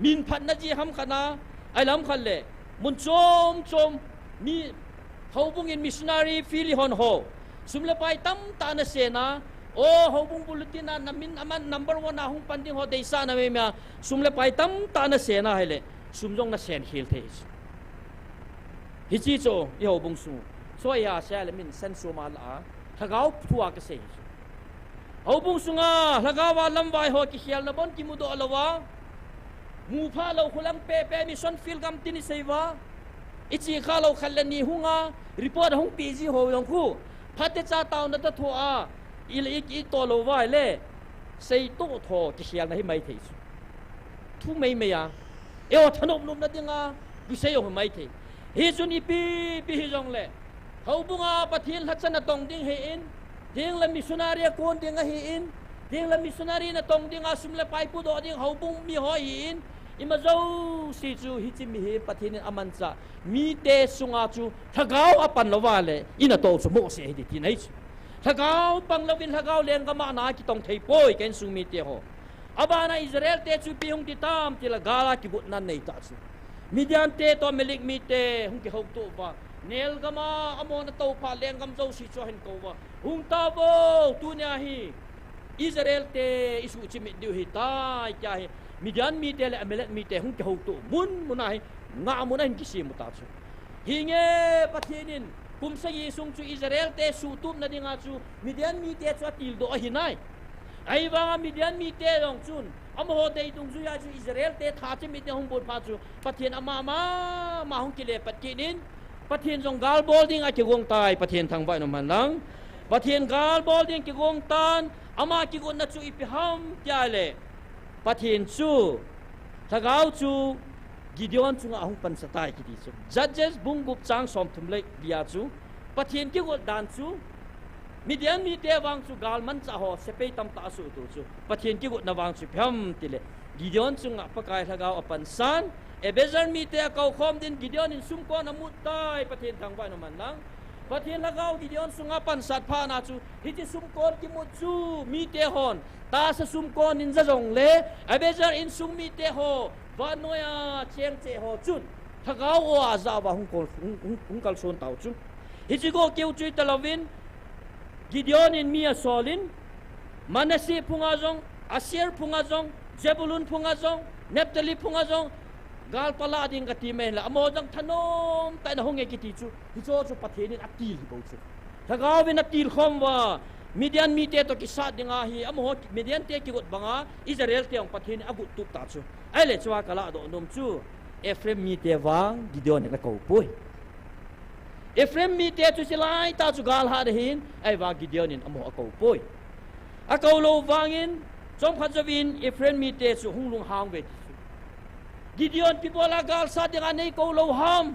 Speaker 7: มินพัดนะจีฮัมขนาไอ้ลำคันเล่มุนจมมีเฮาบุงอินมิชนารีฟิลิฮอนโฮสุมเลไปตั้มตานะเสนาโอ้เฮาบุงบุลตินานามินอามัน number 1 นะฮุงปันดิ้งโฮเดซ่านะเมียสุมเลไปตั้มตานะเสนาให้เล่สุมจงนะเสนเฮลเทสฮิจิโจเฮาบุงซุช่วยยาเสเลมินเซนซูมาลาถ้าเขาทัวกเสยเฮาบุงซุงาถ้าเขาว่าลำไว้โฮกิเฮียลนะบอนกิมุโดอลวามูพาเราคุลังเปมิชอนฟิลกัมตินิเซวาอิจิข้าเราขันเลนีหุงารีพอร์ตหงปีจีโฮยองคูพัดเตจ่าตาวนัตทัวอีเลอีตัวเราว่าเล่เซโตโถกิเชียงนะให้ไม่เทสทุไม่เมียเอวถนอมนุมนัดยังอ่ะวิเศษของไม่เทเฮซุนีปีฮิจงเล่เขาบุงอาปะเทียนหัดสนะตองดิ้งเฮอินดิ้งละมิสนารีโกนดิ้งเฮอินดิ้งละมิสนารีนะตองดิ้งอาสุมละไปปุโดดิ้งเขาบุงมีหอยอินอิมาเจ้าสิจูฮิจิมิเฮปะเทียนอามันจะมีเตสุงอาจูถ้าเขาอปันละว่าเล่อินะโตสมุเสียดิที่ไหนถ้าเขาปังละวินถ้าเขาเลี้ยงกมานาคิต้องเทปอยกันสุงมีเตโฮอาบานาอิสราเอลเตจูปีหงติตามติละกาลากิบุตนันในตาจูมีเดียนเตตัวเมลิกมีเตหงกิฮกตัวว่าเนลกมาอโมนโตพาเลี้ยงกำเจ้าสิจวนเขาว่าหงตาโบตุเนียฮีอิสราเอลเตอิสุจิมิดิวฮิตายใจมีเดียนมีเตและเมลิกมีเตหงกิฮกตัวมุนมุนัยงามุนัยกิสิมุตาจูฮิเงปะเทนินคุมสยีซุงจูอิสราเอลเตสูตุมนาดิงาจูมีเดียนมีเตจวติลโดอหินัยไอ้บางมีเดียนมีเตลงจุนอโมโหเตตุงจูยาจูอิสราเอลเตทาจิมีเตหงบุญพาจูปะเทียนอามาหงกิเลปะกินินปะเทียนจงกาลบอลดิ้งอากิกงตายปะเทียนทางบ้านนมันลังปะเทียนกาลบอลดิ้งกิกงตันอามากิกงนัดจูอิพิฮัมยาเลปะเทียนจูถ้าเขาจูกิดยอนจูงาหงปันสตายกิดิจูjudges บุงกุบจางสอมทุมเล็กเดียจูปะเทียนกิกงดันจูมีเดียนมีเตวังจูกาลมันจะหอเสเปยตำตาสูตูจูปะเทียนกิกงนวังจูพิฮัมติเลกิดยอนจูงาปะกายถ้าเขาอปันสันเอเบซันมีเตะเขาคอมดินกิดยอนอินซุมก้อนน้ำมุดตายปะเทียนทางบ้านมันนังปะเทียนละเขากิดยอนสุงาปันสัตพานาจูฮิจิซุมก้อนกิมุดจูมีเตะฮอนตาสซุมก้อนอินจะจงเล่เอเบซันอินซุมมีเตะฮอวานโนยาเชียงเจฮอจุนถ้าเขาว่าจะว่าหุงกัลโซนเต่าจุนฮิจิโกเกี่ยวจุยตะลวินกิดยอนอินมีอาซอลินมาเนซีพุงอาจงอาเซียร์พุงอาจงเจบุลุนพุงอาจงเนปเตลีพุงอาจงกาลปลาดิงกติเมนละอโมจังทนมแต่ในห้องเอกิติจูฮิโจจูปะเทนินอัตติลฮิโบจูถ้าเขาเป็นอัตติลคอมว่ามีเดียนมีเตตกิสัดดิงาฮีอโมมีเดียนเตกิกดบังอาอิสราเอลเตองปะเทนินอากุตุตาจูไอเลชวากะลาโดนมจูเอฟเรมมีเตวังกิดยอนเนกเขาปุยเอฟเรมมีเตจูสิไลตาจูกาลฮาเดหินไอวากิดยอนินอโมเขาปุยอาเขาโลวังอินจอมขัดจวินเอฟเรมมีเตจูหุงลุงฮางเวกิดยอนพิบลากาลสัตยังอันนี้เขาโลหาม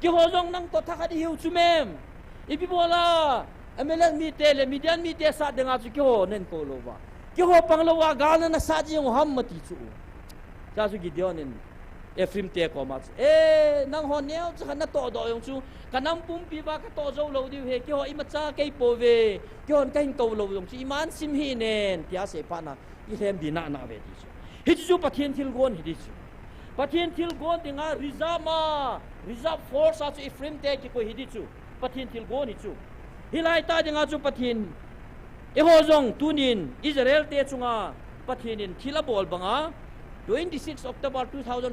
Speaker 7: กิโฮจงนั่งตัวทักดิหิวจุเมมอีพิบลาอเมริกมีเตเลมีเดียนมีเตสัตยังอาจุกิโฮเน้นเขาโลวากิโฮปังโลวากาลนั้นสัตยังหามมาติจูจ้าจุกิดยอนินเอฟริมเตก็มานั่งหอนเนี้ยจะขนาดโตดอยงจูกันน้ำปุ่มปีบากโตเจ้าโลดิวเฮกิโฮอิมาจ้าเกยโปเวกิโฮนกันเขาโลยงจูอิมันซิมฮีเนนที่อาเซปานาอิเลมดีน่านาเวดิจูฮิจูปะเทียนทิลกอนฮิดิจูปะเทียนทิลกอนติงาริซามาริซาฟอร์สอาจูอิฟริมเตกิโกฮิดิจูปะเทียนทิลกอนฮิจูฮิไลตาติงาจูปะเทียนเอโฮจงตุนินอิสราเอลเตจุงาปะเทียนินทิลาบอลบังอา26 October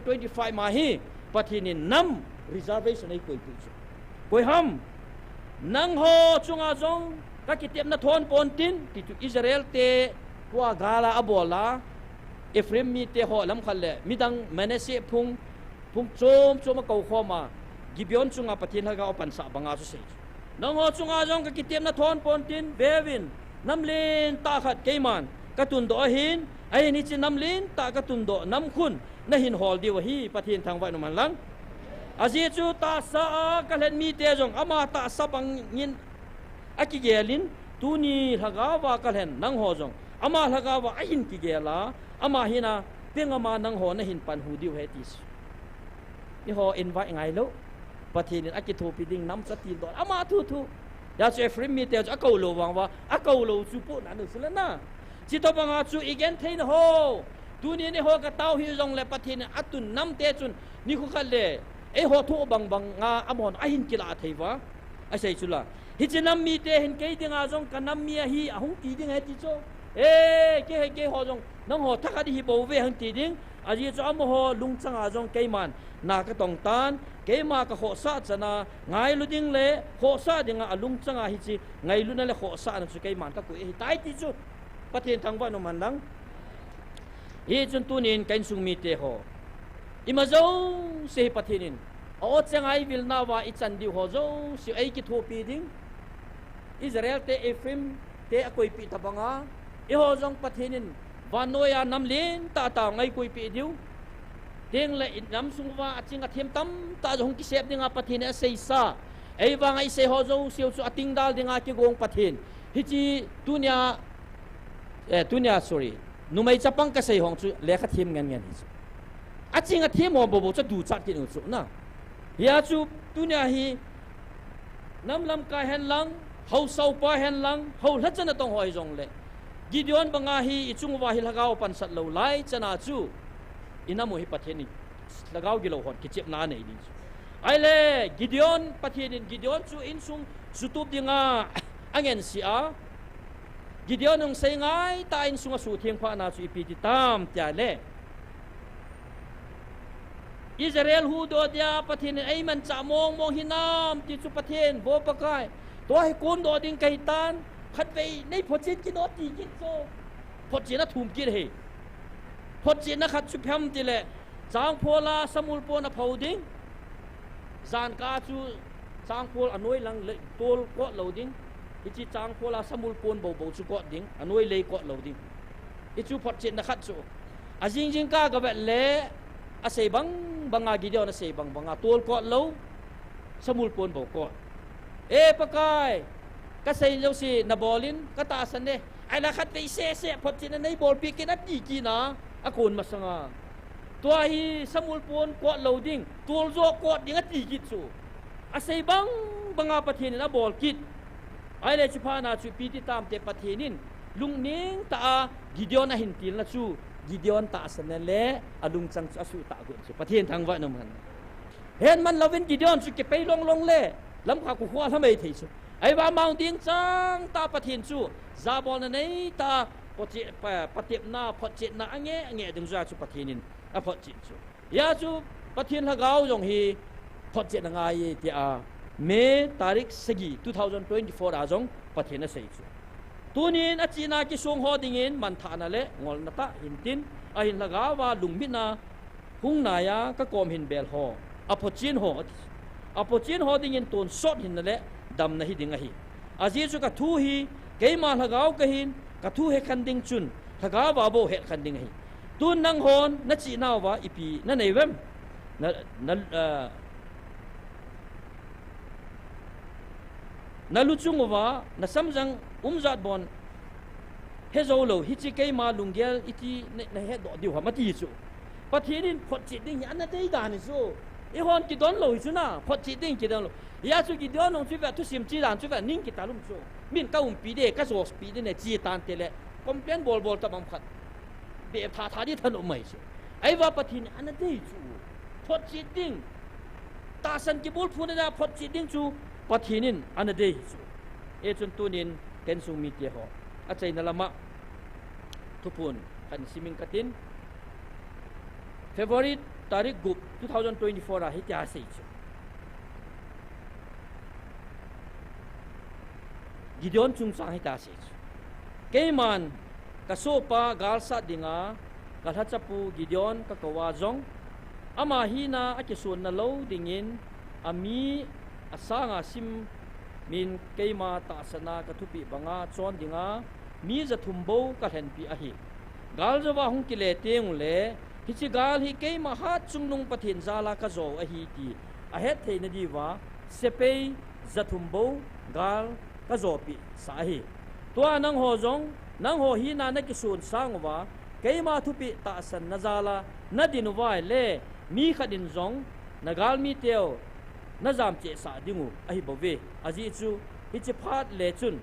Speaker 7: 2025 มาฮีปะเทียนินนำ reservation ไอ้คุยจูคุยฮัม นังโฮจุงอาจงก็คิดเต็มนาทอนปอนตินที่จุอิสราเอลเตกัวกาลาอบอลาเอฟเรมมีเตหอลำคันเลยมีดังเมเนเซพุงโจมมาเกาข้อมากิบยอนจุงอาปะทินฮะก็เอาปันสะบังอาสุเซจนังโฮจุงอาจงก็คิดเต็มนาทอนปอนตินเบวินน้ำลินตาขัดเกมันกระตุนโดหินไอ้นี่จะน้ำลินตากระตุนโดน้ำคุณน่าหินหอลดีวะฮีปะทินทางไว้นมันลังอาจีจูตาสะก็เล่นมีเตจงอามาตาสะบังยินอากิเกลินตูนีฮักาวาก็เล่นนังโฮจงอามาฮักาวาไอหินกิเกลาอามาหินะเพียงอามานังโฮน่าหินปันหูดิวเฮติสนี่โฮอินไว้ไงลูกปะทินอากิทูปิดิงน้ำสติลดอามาทูยาเจฟริมมีเตจอากูโลวังว่าอากูโลจูปุนันนุสเลนะจิตบังอาจูอีเกนเทนโฮตูนีนี่โฮกะเต้าฮิจงเลปะทินอัตุนน้ำเตจุนนี่คุคันเลเอโฮทูบังงาอมอนไอหินกิลาเทวะไอใส่ชุละฮิจินัมมีเตหินเกยดิงอาจงกันนัมมีฮีอาหุงตีดิงเฮติโจเกโฮจงนังโฮทักดิฮิโบเวหังตีดิงอาจีจอมโฮลุงจังอาจงเกยมันนากะตองตานเกยมากะโฮซาจนะไงลุดิงเลโฮซาดิงอาลุงจังอาฮิจิไงลุนั่นเลโฮซานั่นสุเกยมันกะกุเอตายติจุปะเทนทางวันนมันดังฮีจุนตุนินกันซุงมีเตโฮอิมาโจเซปะเทนินโอ้จังไอวิลนาวาอิจันดิโฮโจสิไอกิทูปีดิงอิสราเอลเตเอฟริมเตอคุยปีตะบังอาอิโฮจงปะเทนินวานโนยาน้ำลินตาไงคุยปีดิวเด้งเลยน้ำสุงว่าจิงอาเทียมตั้มตาจงกิเสพดิงอาปะเทนเอเซซาไอวางไอเซโฮโจเสียวสุอติงดาลดิงอากิกงปะเทนฮิจิตุเนีย sorry นุ่มไอจับปังกษัยของจุเลขาเทียมเงี้ยนี่อาจริงอาเทียมว่าบ่จะดูจัดกินอุจุนะยาจูตุเนียฮีน้ำลำกายเห็นลังเขาเศร้าป้าเห็นลังเขาลัดจะน่ะต้องหอยจงเลยกิดย้อนบังอาฮีอิจุงว่าฮิลากาวปันสัตว์เหลวไหลจะน่าจูอินามุฮิปะเทนิลากาวกิโลหอนกิเจ็บนาเนี่ยดิไอเล่กิดย้อนปะเทนิกิดย้อนจูอินซุงสุตุบดิงาอังเงินเสียกิดย้อนนงเซงไงตาอินซุงสู่เทียงพระนาจูอิปิติตามเตียเล่อิสราเอลฮูโดดยาปะเทนไอมันจะมองหินน้ำที่สุปะเทนโบปะกายตัวให้กุนโดดิงไก่ตันขัดไปในพอจินกินอตีกินโซพอจินน่ะทุ่มกินเหพอจินน่ะขัดสุพยมติเล่จางโพลาสมุลโปน่ะเผาดิ้งจานกาจูจางโพลอนุยลังตัวกอดเหลาดิ้งอิจิจางโพลาสมุลโปนเบาจูกอดดิ้งอนุยเลยกอดเหลาดิ้งอิจูพอจินน่ะขัดจูอาจิงกากะแบบเล่อาศัยบังอากิเดียวนะเสบังตัวกอดเหลาสมุลโปนเบากอดปะกายก็ใส่เจ้าสินาบอลินก็ตาสันเน่ไอ้ละขัดไปเซ่พอจินในบอลปีกินอัดดีกีนะอากูนมาสังอาตัวฮีสมุลปนกอดเหลาดิ้งตัวโจกอดดิ้งอัดดีกิจูอาศัยบังอาปะเทนินนะบอลกิดไอ้เลยจุพานาจูปีติตามเตปะเทนินลุงนิ่งตากิเดียวนะหินติลนะจูกิเดียวตาสันเล่อลุงจังอสุตากุนจูปะเทนทางวันนมันเห็นมันเราเป็นกิเดียวจูเก็บไปลงเล่ลำขากุหัวทำไมถี่จูไอ้ว่ามังดิ้งจังตาปะเทนจูซาบอลนั่นตาปะเทปนาปะเจนาอังเงดึงจ้าจูปะเทนินอะปะเจจูยาจูปะเทนละกาวจงฮีปะเจนงายเตียเมตาริกสกี2024อาจงปะเทนนะเซจูตูนินอาจีนากิสงฮอดิงินมันทานาเลงอลนาตาหินตินอะหินละกาวาลุงมินาหุงนายากะกอมหินเบลฮออะปะเจนฮออะปะเจนฮอดิงินตูนสอดหินนั่นแหละดำนะฮิดิงะฮิอาจีจุกะทูฮีเกยมาละกาวกะหินกะทูเฮคันดิงจุนละกาวาโบเฮคันดิงะฮิตูนนังฮอนนะจีนาวาอีปีนั่นไอเวมนั่นลุจุงว่านั่นสำจังจัดบอนเฮโซโลฮิจิเกยมาลุงเกลอิทีในเฮดอดิวฮามาตีจูปะเทนินพอจิตดิ้งอันนั้นได้ดานิจูอีฮอนกิดอนโลฮิจูนะพอจิตดิ้งกิดอนโลยาจูกิดอนลงจุดแบบทุสิมจีดานจุดแบบนิ่งกิตาลุมจูมินก้าวปีเดก้าโซสปีเดเนี่ยจีตานเตเลคอมเพลนบอลตะบังขัดเบียบท่าที่ถนนไม่จูไอ้ว่าปะเทนินอันนั้นได้จูพอจิตดิ้งตาสันกิบุลพูดนะพอจิตดิ้งจูปะเทนินอันนั้นได้จูจนตัวนินเกนซุงมีเตียหออาจารย์นลมะทุพนขันซิมิงกัติน February ตาริกกุบ2024อาฮิตยาสิจ Gideon chung sang hita se keiman kasopa galsa dinga kalhachapu Gideon ka kawazong ama hina akisun na lo dingin ami asanga sim min keima ta sana katupi banga chon dinga mi zathumbo ka henpi ahi gal jawa hung kile teng le hichi gal hi keima hat chungnung pathin zala ka zo ahi ti ahet theina diwa sepei zathumbo gal ka zo pi sahi tua nang ho jong nang ho hi na kisun sangwa keima thupi ta san nazala nadinwai le mi khadin jong nagal mi teo nazam che sa dingu ahi bove aji chu hichi phat le chun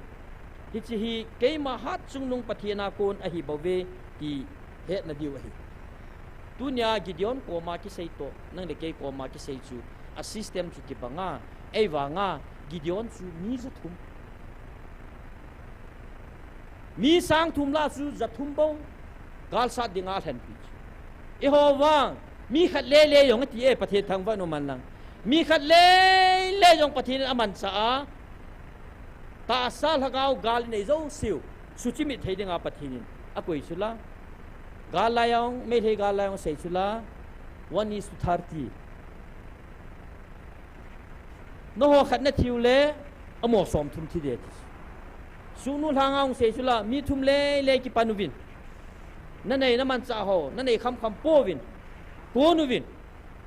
Speaker 7: hichi hi keima hat chungnung pathina kon ahi bove ti he na diu ahi tunya Gideon ko ma ki sei to nang le ke ko ma ki sei chu a system chu ki banga ei wanga Gideon chu mi zathum mi sang thum la chu zathum bo gal sa dinga than pi e ho wang mi khat le le yong ti e pathe thang wa no man lang mi khat le yong pathin aman sa ta sal hagau gal nei zo siu suchi mi thei dinga pathin a koi chula gal la yong me thei gal la yong sei chula 1:30 no ho khat na thiu le amo som thum thi de sunu langaung sei chula mi thum le ki panuvin nanei naman cha ho nanei kham povin konuvin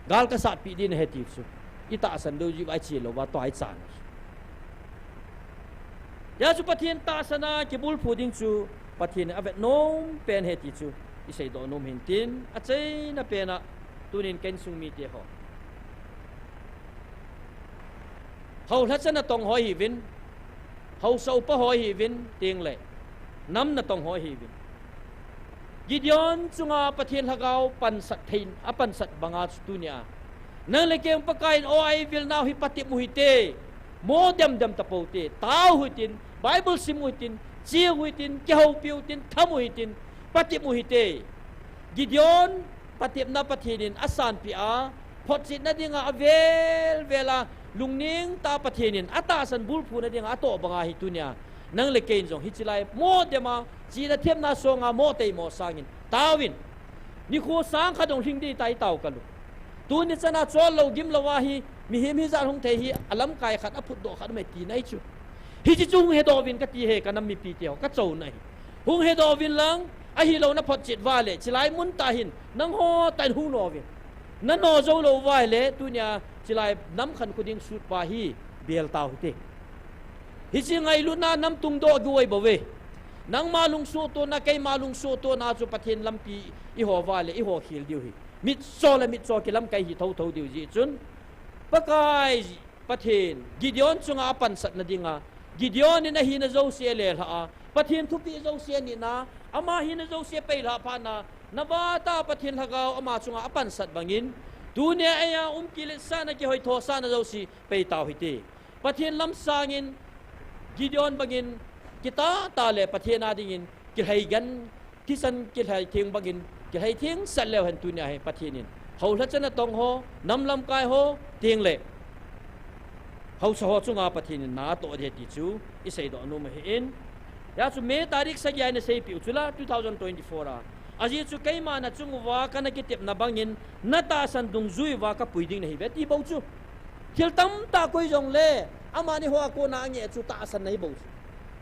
Speaker 7: gal ka sat pi din heti chu ita san do ji ai chi lo wa to ai chan ya chu pathian ta sana ki bul phuding chu pathian avet nom pen heti chu isei do nom hin tin a chei na pena tunin ken sung mi te ho hau la chana tong hoi hi vin hau sau pa hoi hi vin ting le nam na tong hoi hi vin Gideon chunga pathian hagau pan sat thein apan sat banga tunia nang le kem pakain o ai vil now hi pati muhite mo dem tapote tau huitin bible sim huitin chi huitin ke ho piutin tham huitin pati muhite Gideon patip na pathinin asan pi a photsit na dinga avel vela lungning ta pathinin ata san bulphu na dinga ato banga hi tunia nang le kein jong hichilai mo dema chi na them na songa mo tei mo sangin tawin ni kho sang khadong hingdi tai taw kalu tu ni chana chol lo gim lawahi mi him hi zar hung the hi alam kai khat aphut do khat me ti nai chu hi chi chung he do vin ka ti he kanam mi pi teo ka chou nai hung he do vin lang a hi lo na phot chit wa le chilai mun ta hin nang ho tai hung no vin na no zo lo wa le tu nya chilai nam khan kuding sut pa hi bel taw hi te hi chi ngai lu na nam tung do guai bawe nang malung su to na kai malung su to na chu pathin lampi i ho wa le i ho khil diu hi mit so ki lam kai hi thau diu ji chun pakai pathin Gideon chunga pan sat na dinga Gideon ni na hi na zo se le ha pathin thupi zo se ni na ama hi na zo se pe la pa na nabata pathin hagao ama chunga apan sat bangin dunia aya kile sana ki hoi tho sana zo si pe taw hi te pathin lam sangin Gideon bangin kita tale pathin adingin ki hai gan kisan ki hai thing bangin ki hai thing sat lew han tunia hai pathinin hau la chana tong ho nam lam kai ho ting le hau so ho chunga pathinin na to de ti chu isei do nu ma hin ya chu me tarik sa ya na sei pi chula 2024 a aji chu keima na chungwa kana ki tep na bangin na ta san dung zui wa ka puiding na hi be ti bo chu thil tam ta koi jong le amani ho ko na nge chu ta san nei bo chu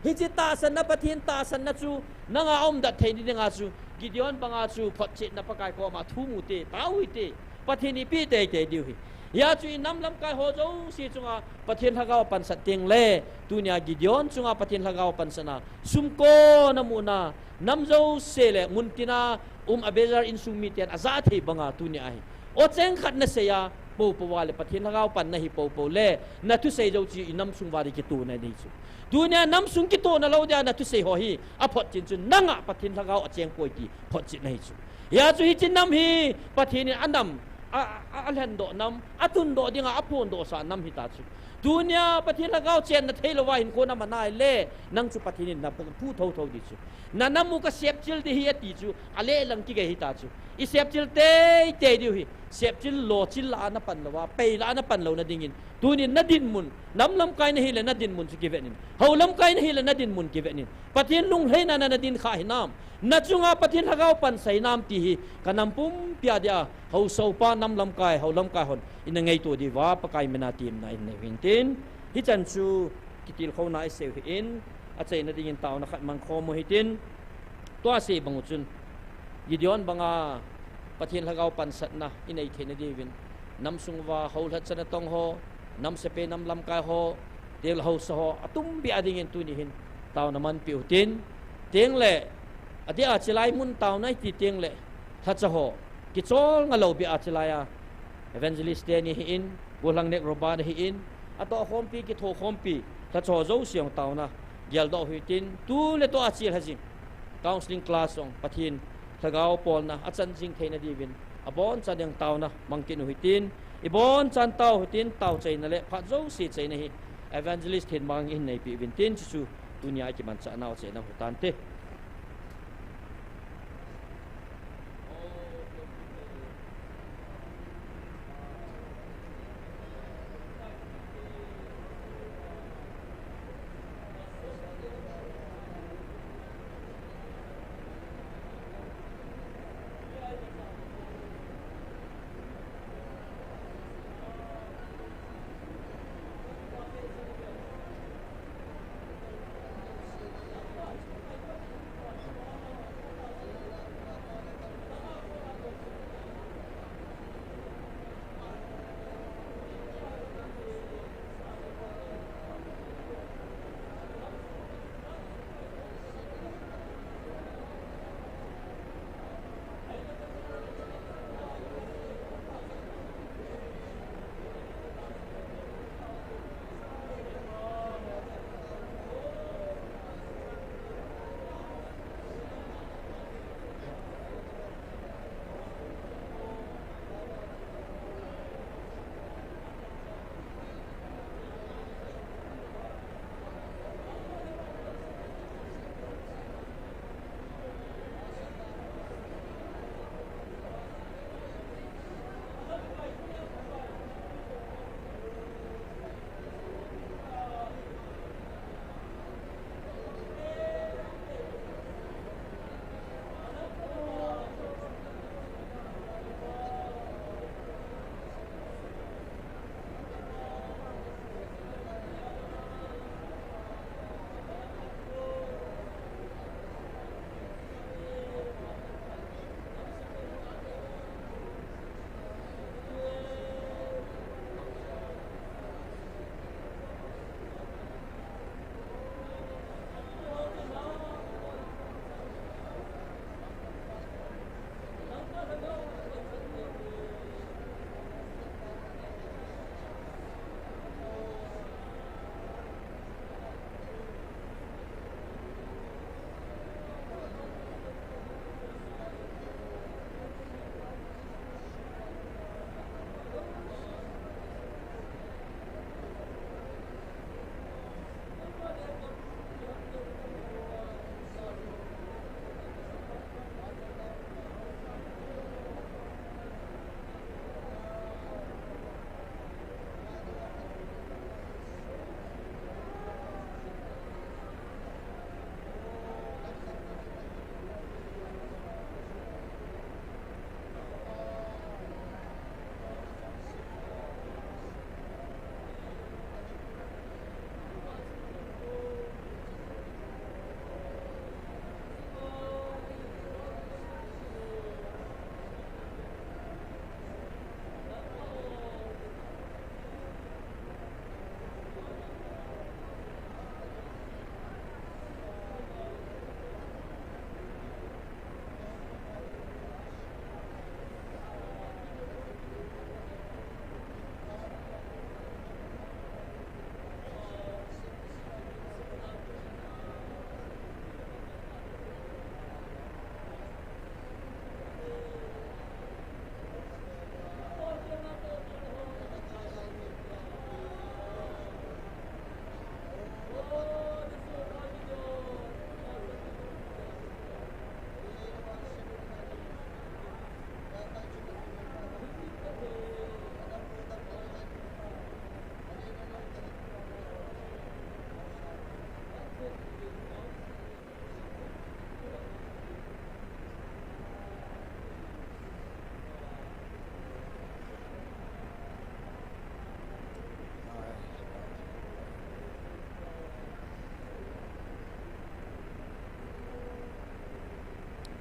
Speaker 7: hi chi ta san na pathin ta san na chu nanga om da theini nga chu Gideon banga chu phot chit na pakai ko ma thu mu te tawi te pathini pi te diu hi ya chu nam lam kai ho zo si chunga pathin hagaw pan sa ting le tunia Gideon chunga pathin hagaw pan sana sumko namuna nam zo se le muntina abezar in sumitian azati banga tunia ai o cheng khat na se ya po wale pathin hagaw pan na hi po le na tu se zo chi nam sungwari ki tu na ni chu dunia nam sung ki to na lo dia na tu se ho hi a phot chin chun nanga pathin hagaw a cheng poi ki phot chin nei chu ya chu hi chin nam hi pathin anam alhen do nam atun do dinga apon do sa nam hi ta chu dunia pathin lagau chen na theilawa hin ko na manai le nang chu pathin na pu tho tho di chu na namu ka sep chil di hi ati chu ale lang ki ge hi ta chu I sep chil te di hi sep chil lo chil la na pan lawa pe la na pan lo na dingin tunin na din mun nam lam kai na hi le na din mun chu ki venin ho lam kai na hi le na din mun ki venin pathin lung he na na din kha hi nam na chunga pathin lagau pan sai nam ti hi kanam pum pia dia ho so pa nam lam kai ho lam kai hon in ngai to di wa pa kai mena tim na in ne hintin hi chan chu kitil kho na se hi in a chei na dingin taw na khat mang kho mo hitin to se bangu chun gideon banga pathin lagau pan sat na in ai the na divin nam sungwa ho hlat chana tong ho nam se pe nam lam kai ho tel ho so ho atum bi adingin tu ni hin taw na man piu tin teng le adia chilai mun taw nai ti teng le tha cha ho ki chol nga lo bi a chilaya evangelist te ni hi in bulang nek roba hi in ato khompi ki tho khompi tha cho zo siang taw na gel do hi tin tu le to a chil hajing counseling class ong pathin thagao pol na achan jing theina divin abon chadeng taw na mangkin hu tin ibon chan taw hu tin taw chei na le pha zo si chei na hi evangelist hin mang in nei pi vin tin chu dunia ki man cha naw che na hu tan te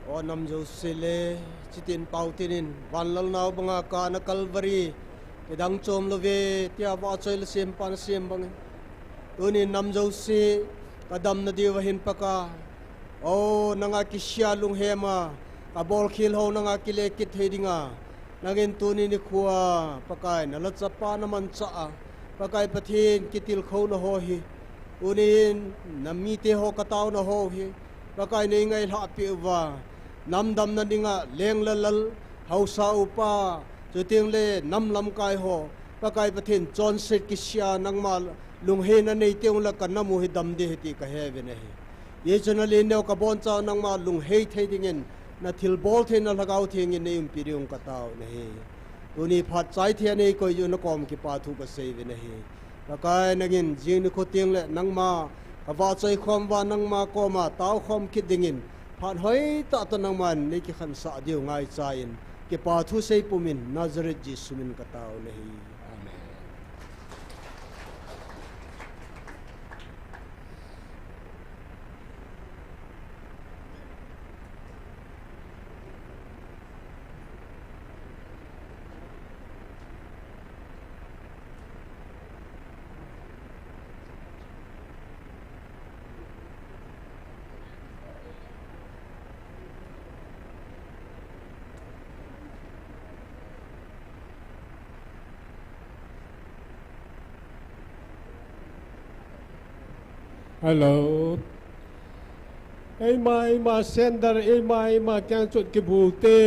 Speaker 10: o nam jo sile chitin pautinin vanlal naw banga ka na Calvary kedang chom love tia ba choil sem pan sem bang tunin nam jo si kadam na diwahin paka o nanga kisya lung hema kabol khil ho nanga kilekit hedinga nagin tunin ni khuwa pakai na latsapa naman cha pakai pathin kitil kho na ho hi unin namite ho kataw na ho hi pakai nei ngai la pi wa nam dam na dinga leng lalal hausa upa chuting le nam lam kai ho pakai pathin chon set kisya nangmal lunghe na nei teung la kanamu hi dam de heti ka he ve ne ye chana le ne ka bon cha nangma lunghe thei dingen na thil bol the na lagaw theng in nei impirium kataw ne he uni phat chai the nei ko yu na kom ki pa thu ka sei ve ne he pakai nagin jing ni ko tiang le nangma ka wa chai khom wa nangma ko ma taw khom ki dingin phan hoi ta ta nangman nei ki khan sa diu ngai chain ki pa thu sei pumin Nazareth Jesumin kataw ne he amen.
Speaker 2: Hello. Ema sender ema kyan chut ki bulte.